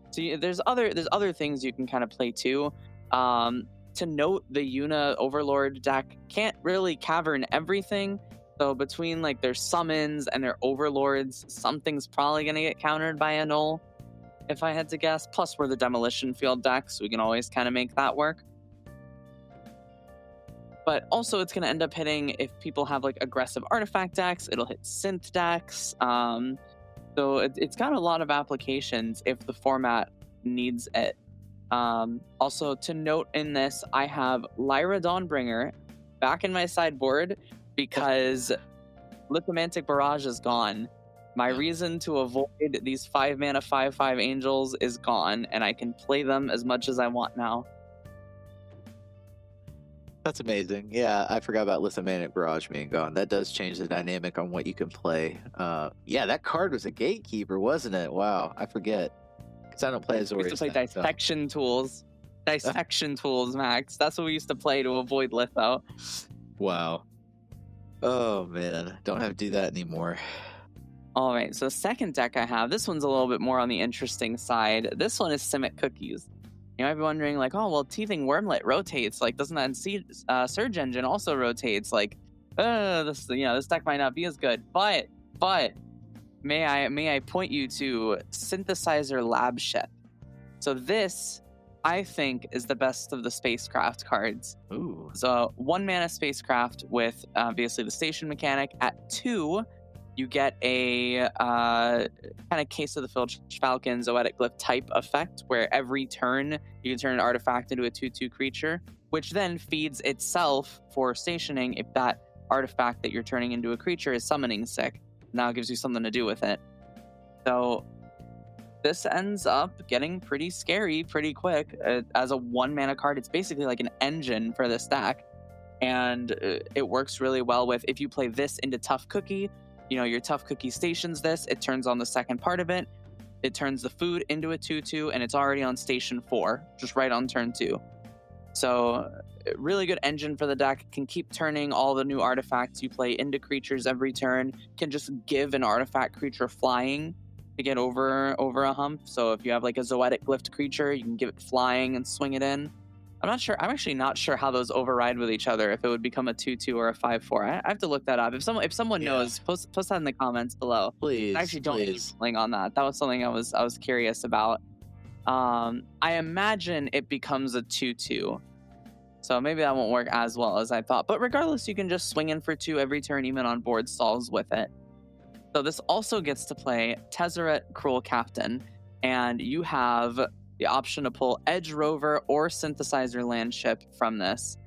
So there's other things you can kind of play too. To note, the Yuna overlord deck can't really Cavern everything. So between like their summons and their overlords, something's probably going to get countered by Annul, if I had to guess. Plus, we're the Demolition Field deck, so we can always kind of make that work. But also, it's going to end up hitting, if people have like aggressive artifact decks, it'll hit synth decks. So it's got a lot of applications if the format needs it. Also, to note in this, I have Lyra Dawnbringer back in my sideboard because Lithomantic Barrage is gone. My reason to avoid these 5-mana 5/5 angels is gone, and I can play them as much as I want now. That's amazing. Yeah, I forgot about Lithomantic Barrage being gone. That does change the dynamic on what you can play. Yeah, that card was a gatekeeper, wasn't it? Wow, I forget. Because I don't play Azorius. We used to play Dissection Tools. Dissection Tools, Max. That's what we used to play to avoid Litho. Wow. Oh, man. Don't have to do that anymore. All right, so the second deck I have, this one's a little bit more on the interesting side. This one is Simic Cookies. You might be wondering, like, oh, well, Teething Wormlet rotates. Like, doesn't that Surge Engine also rotates? Like, this deck might not be as good. But may I point you to Synthesizer Lab Ship. So this, I think, is the best of the Spacecraft cards. Ooh. So 1 mana Spacecraft with obviously the station mechanic. At 2, you get a kind of Case of the Filched Falcon Zoetic Glyph type effect, where every turn you can turn an artifact into a 2/2 creature, which then feeds itself for stationing if that artifact that you're turning into a creature is summoning sick. Now it gives you something to do with it. So this ends up getting pretty scary pretty quick. As a 1 mana card, it's basically like an engine for this deck. And it works really well with, if you play this into Tough Cookie, your Tough Cookie stations this, it turns on the second part of it, it turns the food into a 2/2, and it's already on station 4, just right on turn 2. So really good engine for the deck, can keep turning all the new artifacts you play into creatures every turn, can just give an artifact creature flying to get over a hump. So if you have like a Zoetic Glyphed creature, you can give it flying and swing it in. I'm actually not sure how those override with each other, if it would become a 2/2 or a 5/4. I have to look that up. If someone knows, post that in the comments below. Please. I actually don't need something on that. That was something I was curious about. I imagine it becomes a 2/2. So maybe that won't work as well as I thought. But regardless, you can just swing in for 2 every turn, even on board stalls with it. So this also gets to play Tezzeret Cruel Captain, and you have the option to pull Edge Rover or Synthesizer Landship from this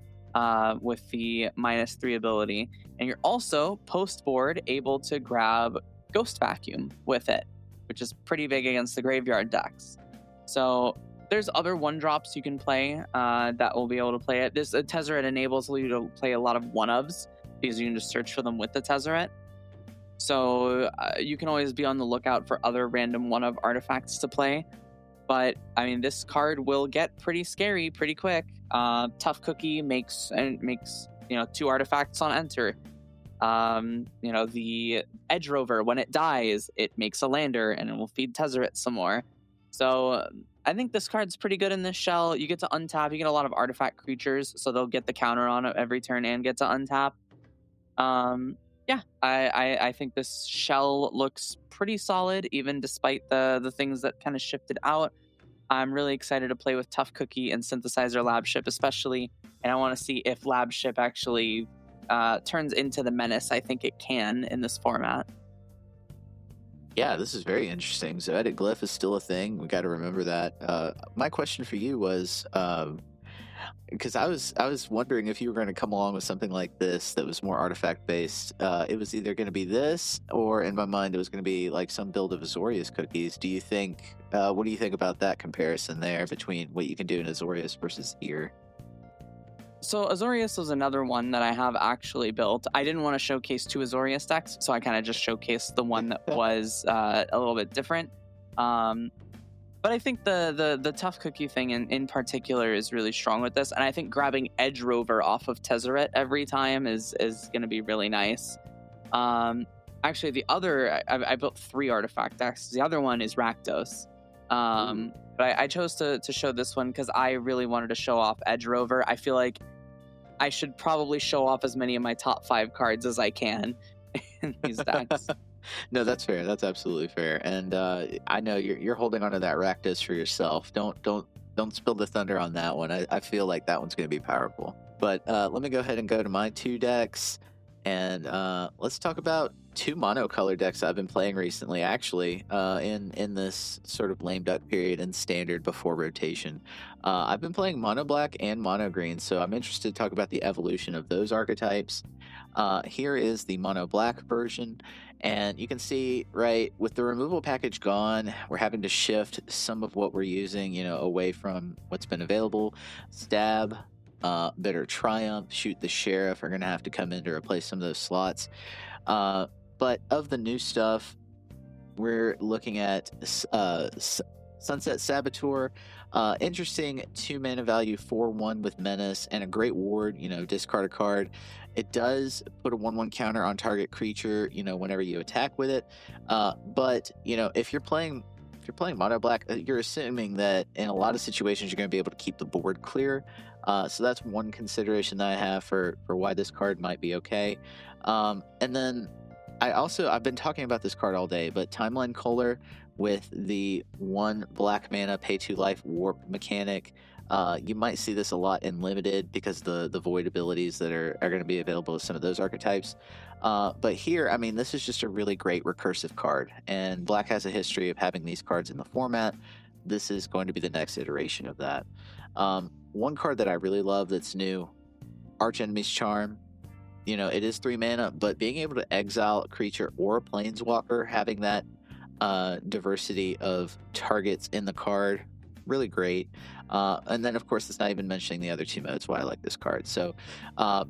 with the -3 ability. And you're also, post-board, able to grab Ghost Vacuum with it, which is pretty big against the graveyard decks. So there's other 1-drops you can play that will be able to play it. This Tezzeret enables you to play a lot of 1-ofs, because you can just search for them with the Tezzeret. So you can always be on the lookout for other random 1-of artifacts to play. But I mean, this card will get pretty scary pretty quick. Tough Cookie makes 2 artifacts on enter. The Edge Rover, when it dies, it makes a lander and it will feed Tezzeret some more. So I think this card's pretty good in this shell. You get to untap. You get a lot of artifact creatures, so they'll get the counter on it every turn and get to untap. I think this shell looks pretty solid, even despite the things that kind of shifted out. I'm really excited to play with Tough Cookie and Synthesizer Lab Ship especially, and I want to see if Lab Ship actually turns into the menace I think it can in this format. Yeah, this is very interesting. So Edit Glyph is still a thing. We got to remember that. My question for you was, because I was wondering if you were going to come along with something like this that was more artifact based. It was either going to be this, or in my mind, it was going to be like some build of Azorius Cookies. Do you think? What do you think about that comparison there between what you can do in Azorius versus here? So Azorius was another one that I have actually built. I didn't want to showcase 2 Azorius decks, so I kind of just showcased the one that was a little bit different. But I think the Tough Cookie thing in particular is really strong with this, and I think grabbing Edge Rover off of Tezzeret every time is going to be really nice. Actually, the other, I built 3 artifact decks. The other one is Rakdos. But I chose to show this one because I really wanted to show off Edge Rover. I feel like I should probably show off as many of my top 5 cards as I can in these decks. No, that's fair. That's absolutely fair. And I know you're holding onto that Rakdos for yourself. Don't spill the thunder on that one. I feel like that one's going to be powerful. But let me go ahead and go to my 2 decks, and let's talk about 2 monocolor decks I've been playing recently. Actually, in this sort of lame duck period in Standard before rotation, I've been playing mono black and mono green. So I'm interested to talk about the evolution of those archetypes. Here is the mono black version. And you can see, right, with the removal package gone, we're having to shift some of what we're using, away from what's been available. Stab, Bitter Triumph, Shoot the Sheriff are going to have to come in to replace some of those slots. But of the new stuff, we're looking at Sunset Saboteur, interesting 2 mana value, 4/1 with Menace, and a great ward. Discard a card. It does put a 1/1 counter on target creature, whenever you attack with it. But if you're playing mono black, you're assuming that in a lot of situations you're going to be able to keep the board clear. So that's one consideration that I have for why this card might be okay. And then I've been talking about this card all day, but Timeline Kohler with the 1 black mana pay 2 life warp mechanic. You might see this a lot in limited because the void abilities that are going to be available with some of those archetypes. But here, I mean, this is just a really great recursive card, and Black has a history of having these cards in the format. This is going to be the next iteration of that. One card that I really love that's new, Archenemy's Charm. It is 3 mana, but being able to exile a creature or a planeswalker, having that diversity of targets in the card, really great. And then, of course, it's not even mentioning the other 2 modes why I like this card. So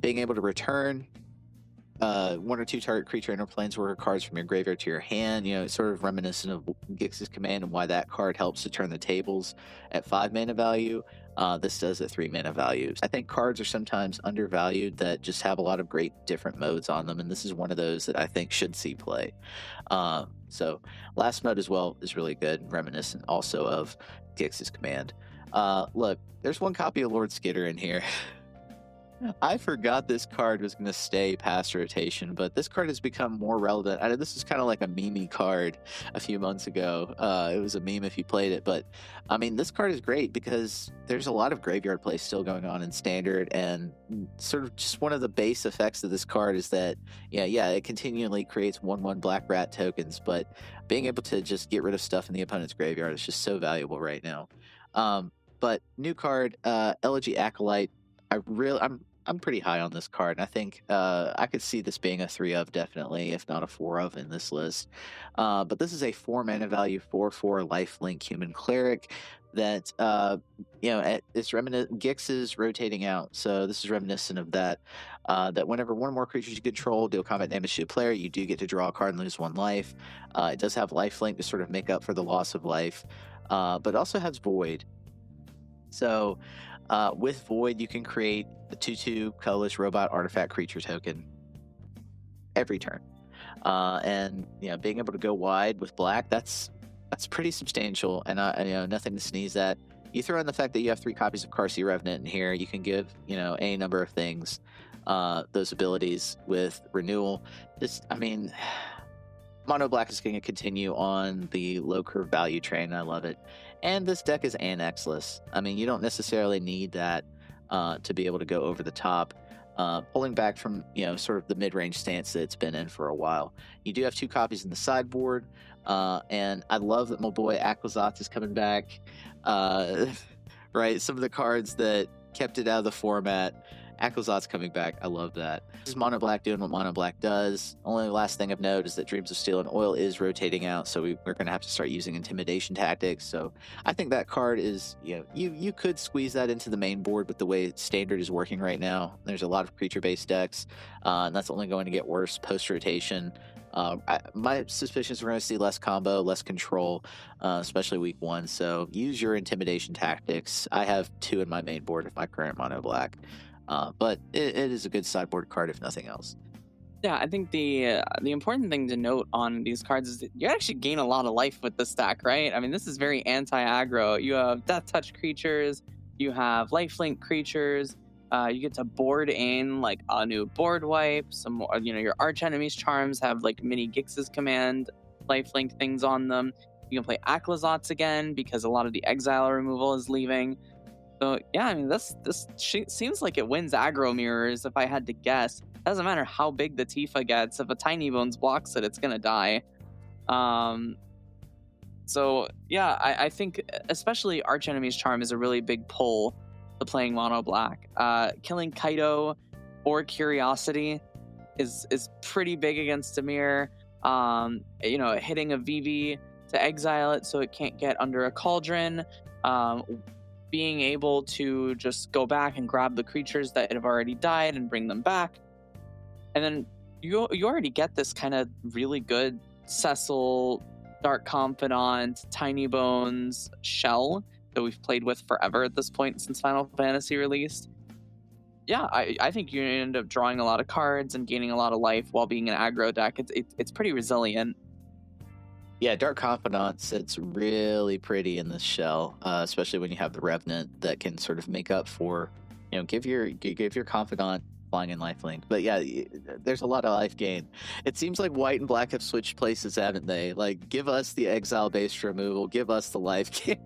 being able to return 1 or 2 target creature and or planeswalker cards from your graveyard to your hand, it's sort of reminiscent of Gix's Command and why that card helps to turn the tables at 5 mana value. This does at 3 mana values. I think cards are sometimes undervalued that just have a lot of great different modes on them, and this is one of those that I think should see play. So last mode as well is really good, reminiscent also of Gix's Command. Look, there's 1 copy of Lord Skitter in here. I forgot this card was going to stay past rotation, but this card has become more relevant. I know this is kind of like a meme card a few months ago. It was a meme if you played it, but I mean, this card is great because there's a lot of graveyard play still going on in Standard, and sort of just one of the base effects of this card is that, it continually creates 1/1 Black Rat tokens, but being able to just get rid of stuff in the opponent's graveyard is just so valuable right now. But new card, Elegy Acolyte. I'm pretty high on this card, and I think I could see this being a 3 of definitely, if not a 4 of in this list. But this is a 4 mana value 4/4 lifelink human cleric that it's Gix is rotating out, so this is reminiscent of that. That whenever 1 or more creatures you control deal combat damage to a player, you do get to draw a card and lose 1 life. It does have lifelink to sort of make up for the loss of life, but also has void. So with void, you can create the 2/2 colorless robot artifact creature token every turn. And being able to go wide with black, that's pretty substantial, and nothing to sneeze at. You throw in the fact that you have 3 copies of Karsi Revenant in here, you can give any number of things those abilities with renewal. Mono black is going to continue on the low curve value train. I love it. And this deck is annexless. I mean, you don't necessarily need that to be able to go over the top. Pulling back from sort of the mid-range stance that it's been in for a while. You do have 2 copies in the sideboard, and I love that my boy Aquazotz is coming back. Right, some of the cards that kept it out of the format. Aquazotz coming back. I love that. This is Mono Black doing what Mono Black does. Only last thing I've noted is that Dreams of Steel and Oil is rotating out, so we're going to have to start using intimidation tactics. So I think that card is, you could squeeze that into the main board with the way Standard is working right now. There's a lot of creature-based decks, and that's only going to get worse post-rotation. My suspicion is we're going to see less combo, less control, especially week 1. So use your intimidation tactics. I have 2 in my main board of my current Mono Black. But it is a good sideboard card if nothing else. Yeah, I think the important thing to note on these cards is that you actually gain a lot of life with the stack, right? I mean, this is very anti-aggro. You have Death Touch creatures, you have lifelink creatures, you get to board in like a new board wipe, some more, your Archenemy's Charms have like mini Gix's Command lifelink things on them. You can play Aquazotz again because a lot of the exile removal is leaving. So yeah, I mean, this seems like it wins aggro mirrors if I had to guess. Doesn't matter how big the Tifa gets. If a Tiny Bones blocks it, it's gonna die. So yeah, I think especially Archenemy's Charm is a really big pull to playing Mono Black. Killing Kaido or Curiosity is pretty big against a mirror. Hitting a VV to exile it so it can't get under a cauldron. Being able to just go back and grab the creatures that have already died and bring them back. And then you already get this kind of really good Cecil Dark Confidant, Tiny Bones, Shell that we've played with forever at this point since Final Fantasy released. Yeah, I think you end up drawing a lot of cards and gaining a lot of life while being an aggro deck. It's pretty resilient. Yeah, Dark Confidant sits really pretty in this shell, especially when you have the Revenant that can sort of make up for, give your Confidant flying and lifelink. But yeah, there's a lot of life gain. It seems like white and black have switched places, haven't they? Like, give us the exile-based removal, give us the life gain.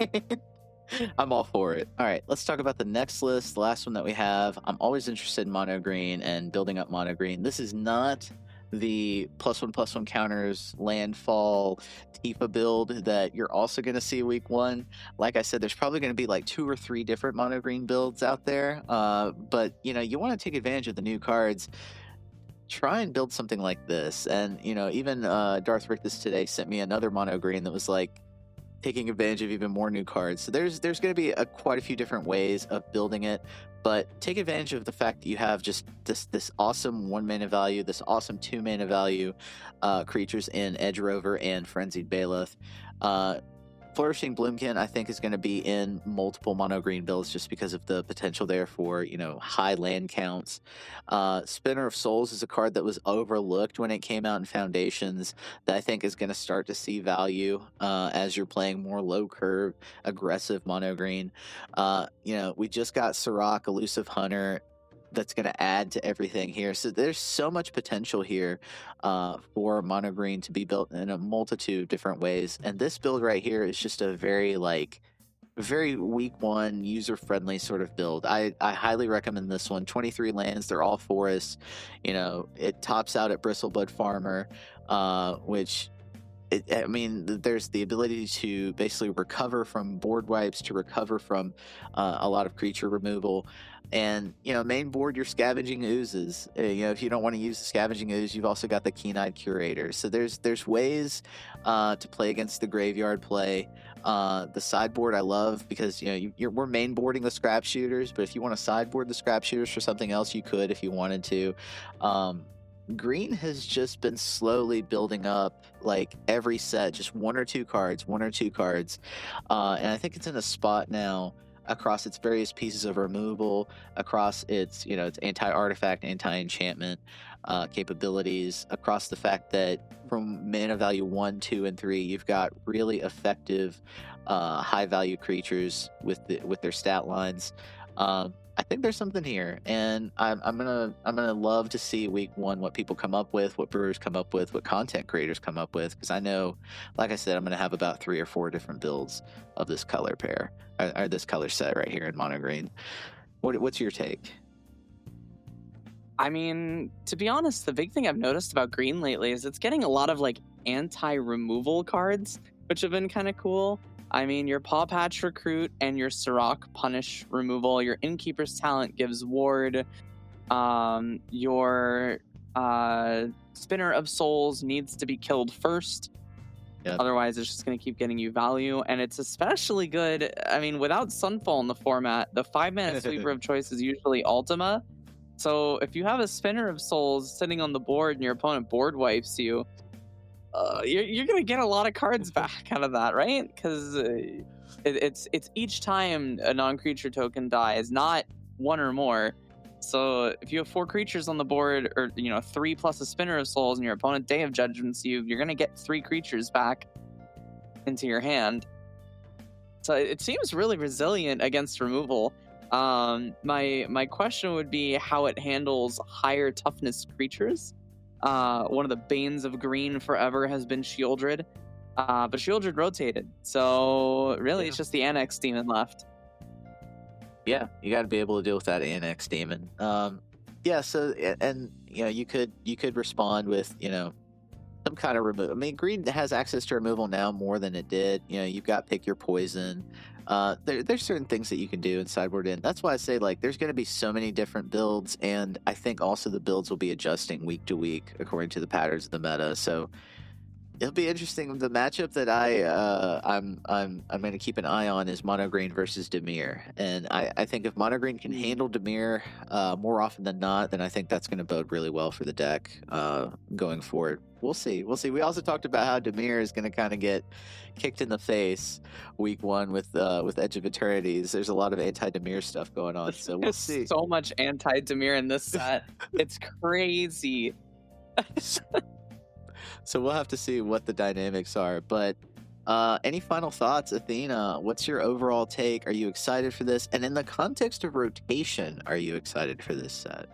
I'm all for it. All right, let's talk about the next list, the last one that we have. I'm always interested in mono green and building up mono green. This is not the +1/+1 counters landfall Tifa build that you're also going to see week 1. Like I said, there's probably going to be like 2 or 3 different mono green builds out there, but you want to take advantage of the new cards. Try and build something like this. And even Darth Rictus today sent me another mono green that was like taking advantage of even more new cards. So there's going to be quite a few different ways of building it, but take advantage of the fact that you have just this awesome 1 mana value, this awesome 2 mana value creatures in Edge Rover and Frenzied Bailiff. Flourishing Bloomkin, I think, is going to be in multiple mono green builds just because of the potential there for, high land counts. Spinner of Souls is a card that was overlooked when it came out in Foundations that I think is going to start to see value as you're playing more low curve, aggressive mono green. We just got Sirach, Elusive Hunter, that's going to add to everything here. So there's so much potential here for mono green to be built in a multitude of different ways. And this build right here is just a very week 1 user friendly sort of build. I highly recommend this one. 23 lands, they're all forests. It tops out at Bristlebud Farmer, which there's the ability to basically recover from board wipes, to recover from a lot of creature removal. And, main board your Scavenging Oozes. If you don't want to use the Scavenging Ooze, you've also got the Keen-Eyed Curator. So there's ways to play against the graveyard play. The sideboard I love because, we're main boarding the Scrap Shooters, but if you want to sideboard the Scrap Shooters for something else, you could if you wanted to. Green has just been slowly building up, like every set, just 1 or 2 cards. And I think it's in a spot now across its various pieces of removal, across its, its anti-artifact, anti-enchantment capabilities, across the fact that from mana value 1, 2, and 3, you've got really effective high-value creatures with their stat lines. I think there's something here, and I'm gonna love to see week 1 what people come up with, what brewers come up with, what content creators come up with, because I know, like I said, I'm gonna have about 3 or 4 different builds of this color pair or this color set right here in mono green. What's your take? I mean, to be honest, the big thing I've noticed about green lately is it's getting a lot of like anti-removal cards, which have been kind of cool. I mean, your Paw Patch Recruit and your Sirach punish removal. Your Innkeeper's Talent gives ward. Your Spinner of Souls needs to be killed first. Yep. Otherwise, it's just going to keep getting you value. And it's especially good. I mean, without Sunfall in the format, the 5-mana sweeper of choice is usually Ultima. So if you have a Spinner of Souls sitting on the board and your opponent board wipes you, you're going to get a lot of cards back out of that, right? Because it's each time a non-creature token dies, not 1 or more. So if you have 4 creatures on the board, or 3 plus a Spinner of Souls, and your opponent Day of Judgments you're going to get 3 creatures back into your hand. So it seems really resilient against removal. My question would be how it handles higher toughness creatures. One of the banes of green forever has been Shieldred, but Shieldred rotated, so really it's just the Annex Demon left. Yeah, you got to be able to deal with that Annex Demon. So and you could respond with some kind of removal. I mean, green has access to removal now more than it did. You've got Pick Your Poison. There's certain things that you can do in sideboard in. That's why I say, like, there's going to be so many different builds, and I think also the builds will be adjusting week to week according to the patterns of the meta. So It'll be interesting. The matchup that I'm going to keep an eye on is Mono Green versus Dimir, and I think if Mono Green can handle Dimir more often than not, then I think that's going to bode really well for the deck going forward. We'll see. We also talked about how Dimir is going to kind of get kicked in the face week 1 with Edge of Eternities. There's a lot of anti-Dimir stuff going on, so we'll see. So much anti-Dimir in this set. It's crazy. So we'll have to see what the dynamics are. But any final thoughts, Athena? What's your overall take? Are you excited for this? And in the context of rotation, are you excited for this set?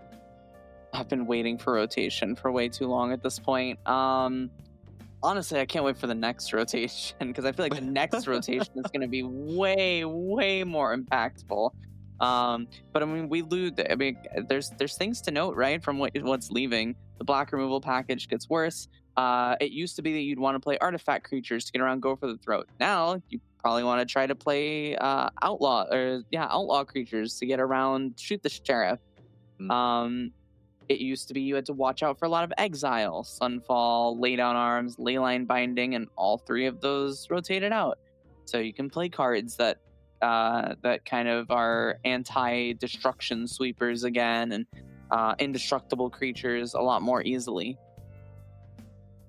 I've been waiting for rotation for way too long at this point. Honestly, I can't wait for the next rotation because I feel like the next rotation is going to be way, way more impactful. But I mean, we lose. I mean, there's things to note, right? From what's leaving, the black removal package gets worse. It used to be that you'd want to play artifact creatures to get around Go for the Throat. Now you probably want to try to play outlaw creatures to get around Shoot the Sheriff. It used to be you had to watch out for a lot of exile, Sunfall, Lay Down Arms, Leyline Binding, and all 3 of those rotated out. So you can play cards that kind of are anti-destruction sweepers again, and indestructible creatures a lot more easily.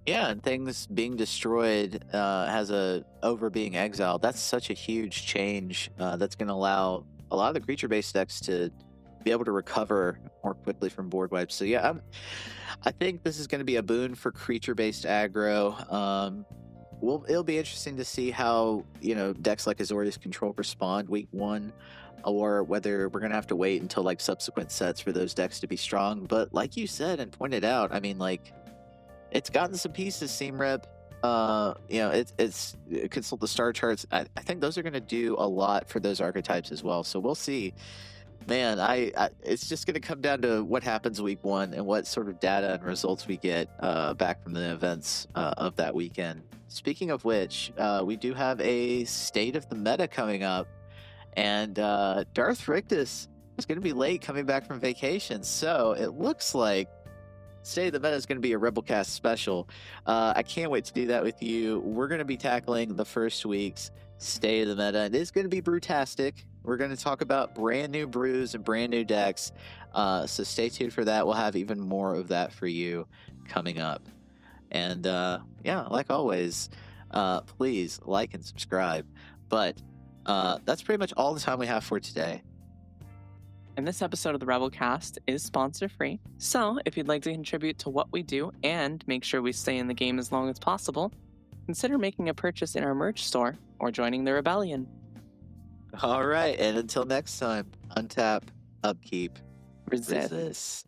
Yeah, and things being destroyed over being exiled. That's such a huge change. That's going to allow a lot of the creature-based decks to be able to recover more quickly from board wipes. So yeah, I think this is going to be a boon for creature-based aggro. It'll be interesting to see how decks like Azorius Control respond week 1, or whether we're going to have to wait until like subsequent sets for those decks to be strong. But like you said and pointed out, I mean, like, it's gotten some pieces, Seam Rep. It's consult the star charts. I think those are going to do a lot for those archetypes as well. So we'll see. Man, it's just going to come down to what happens week 1 and what sort of data and results we get back from the events of that weekend. Speaking of which, we do have a State of the Meta coming up, and Darth Rictus is going to be late coming back from vacation, so it looks like State of the Meta is going to be a Rebelcast special. I can't wait to do that with you. We're going to be tackling the first week's State of the Meta. It is going to be brewtastic. We're going to talk about brand new brews and brand new decks. So stay tuned for that. We'll have even more of that for you coming up. And like always, please like and subscribe. But that's pretty much all the time we have for today. And this episode of the Rebelcast is sponsor-free. So if you'd like to contribute to what we do and make sure we stay in the game as long as possible, consider making a purchase in our merch store or joining the Rebellion. All right, and until next time, untap, upkeep, resist. resist.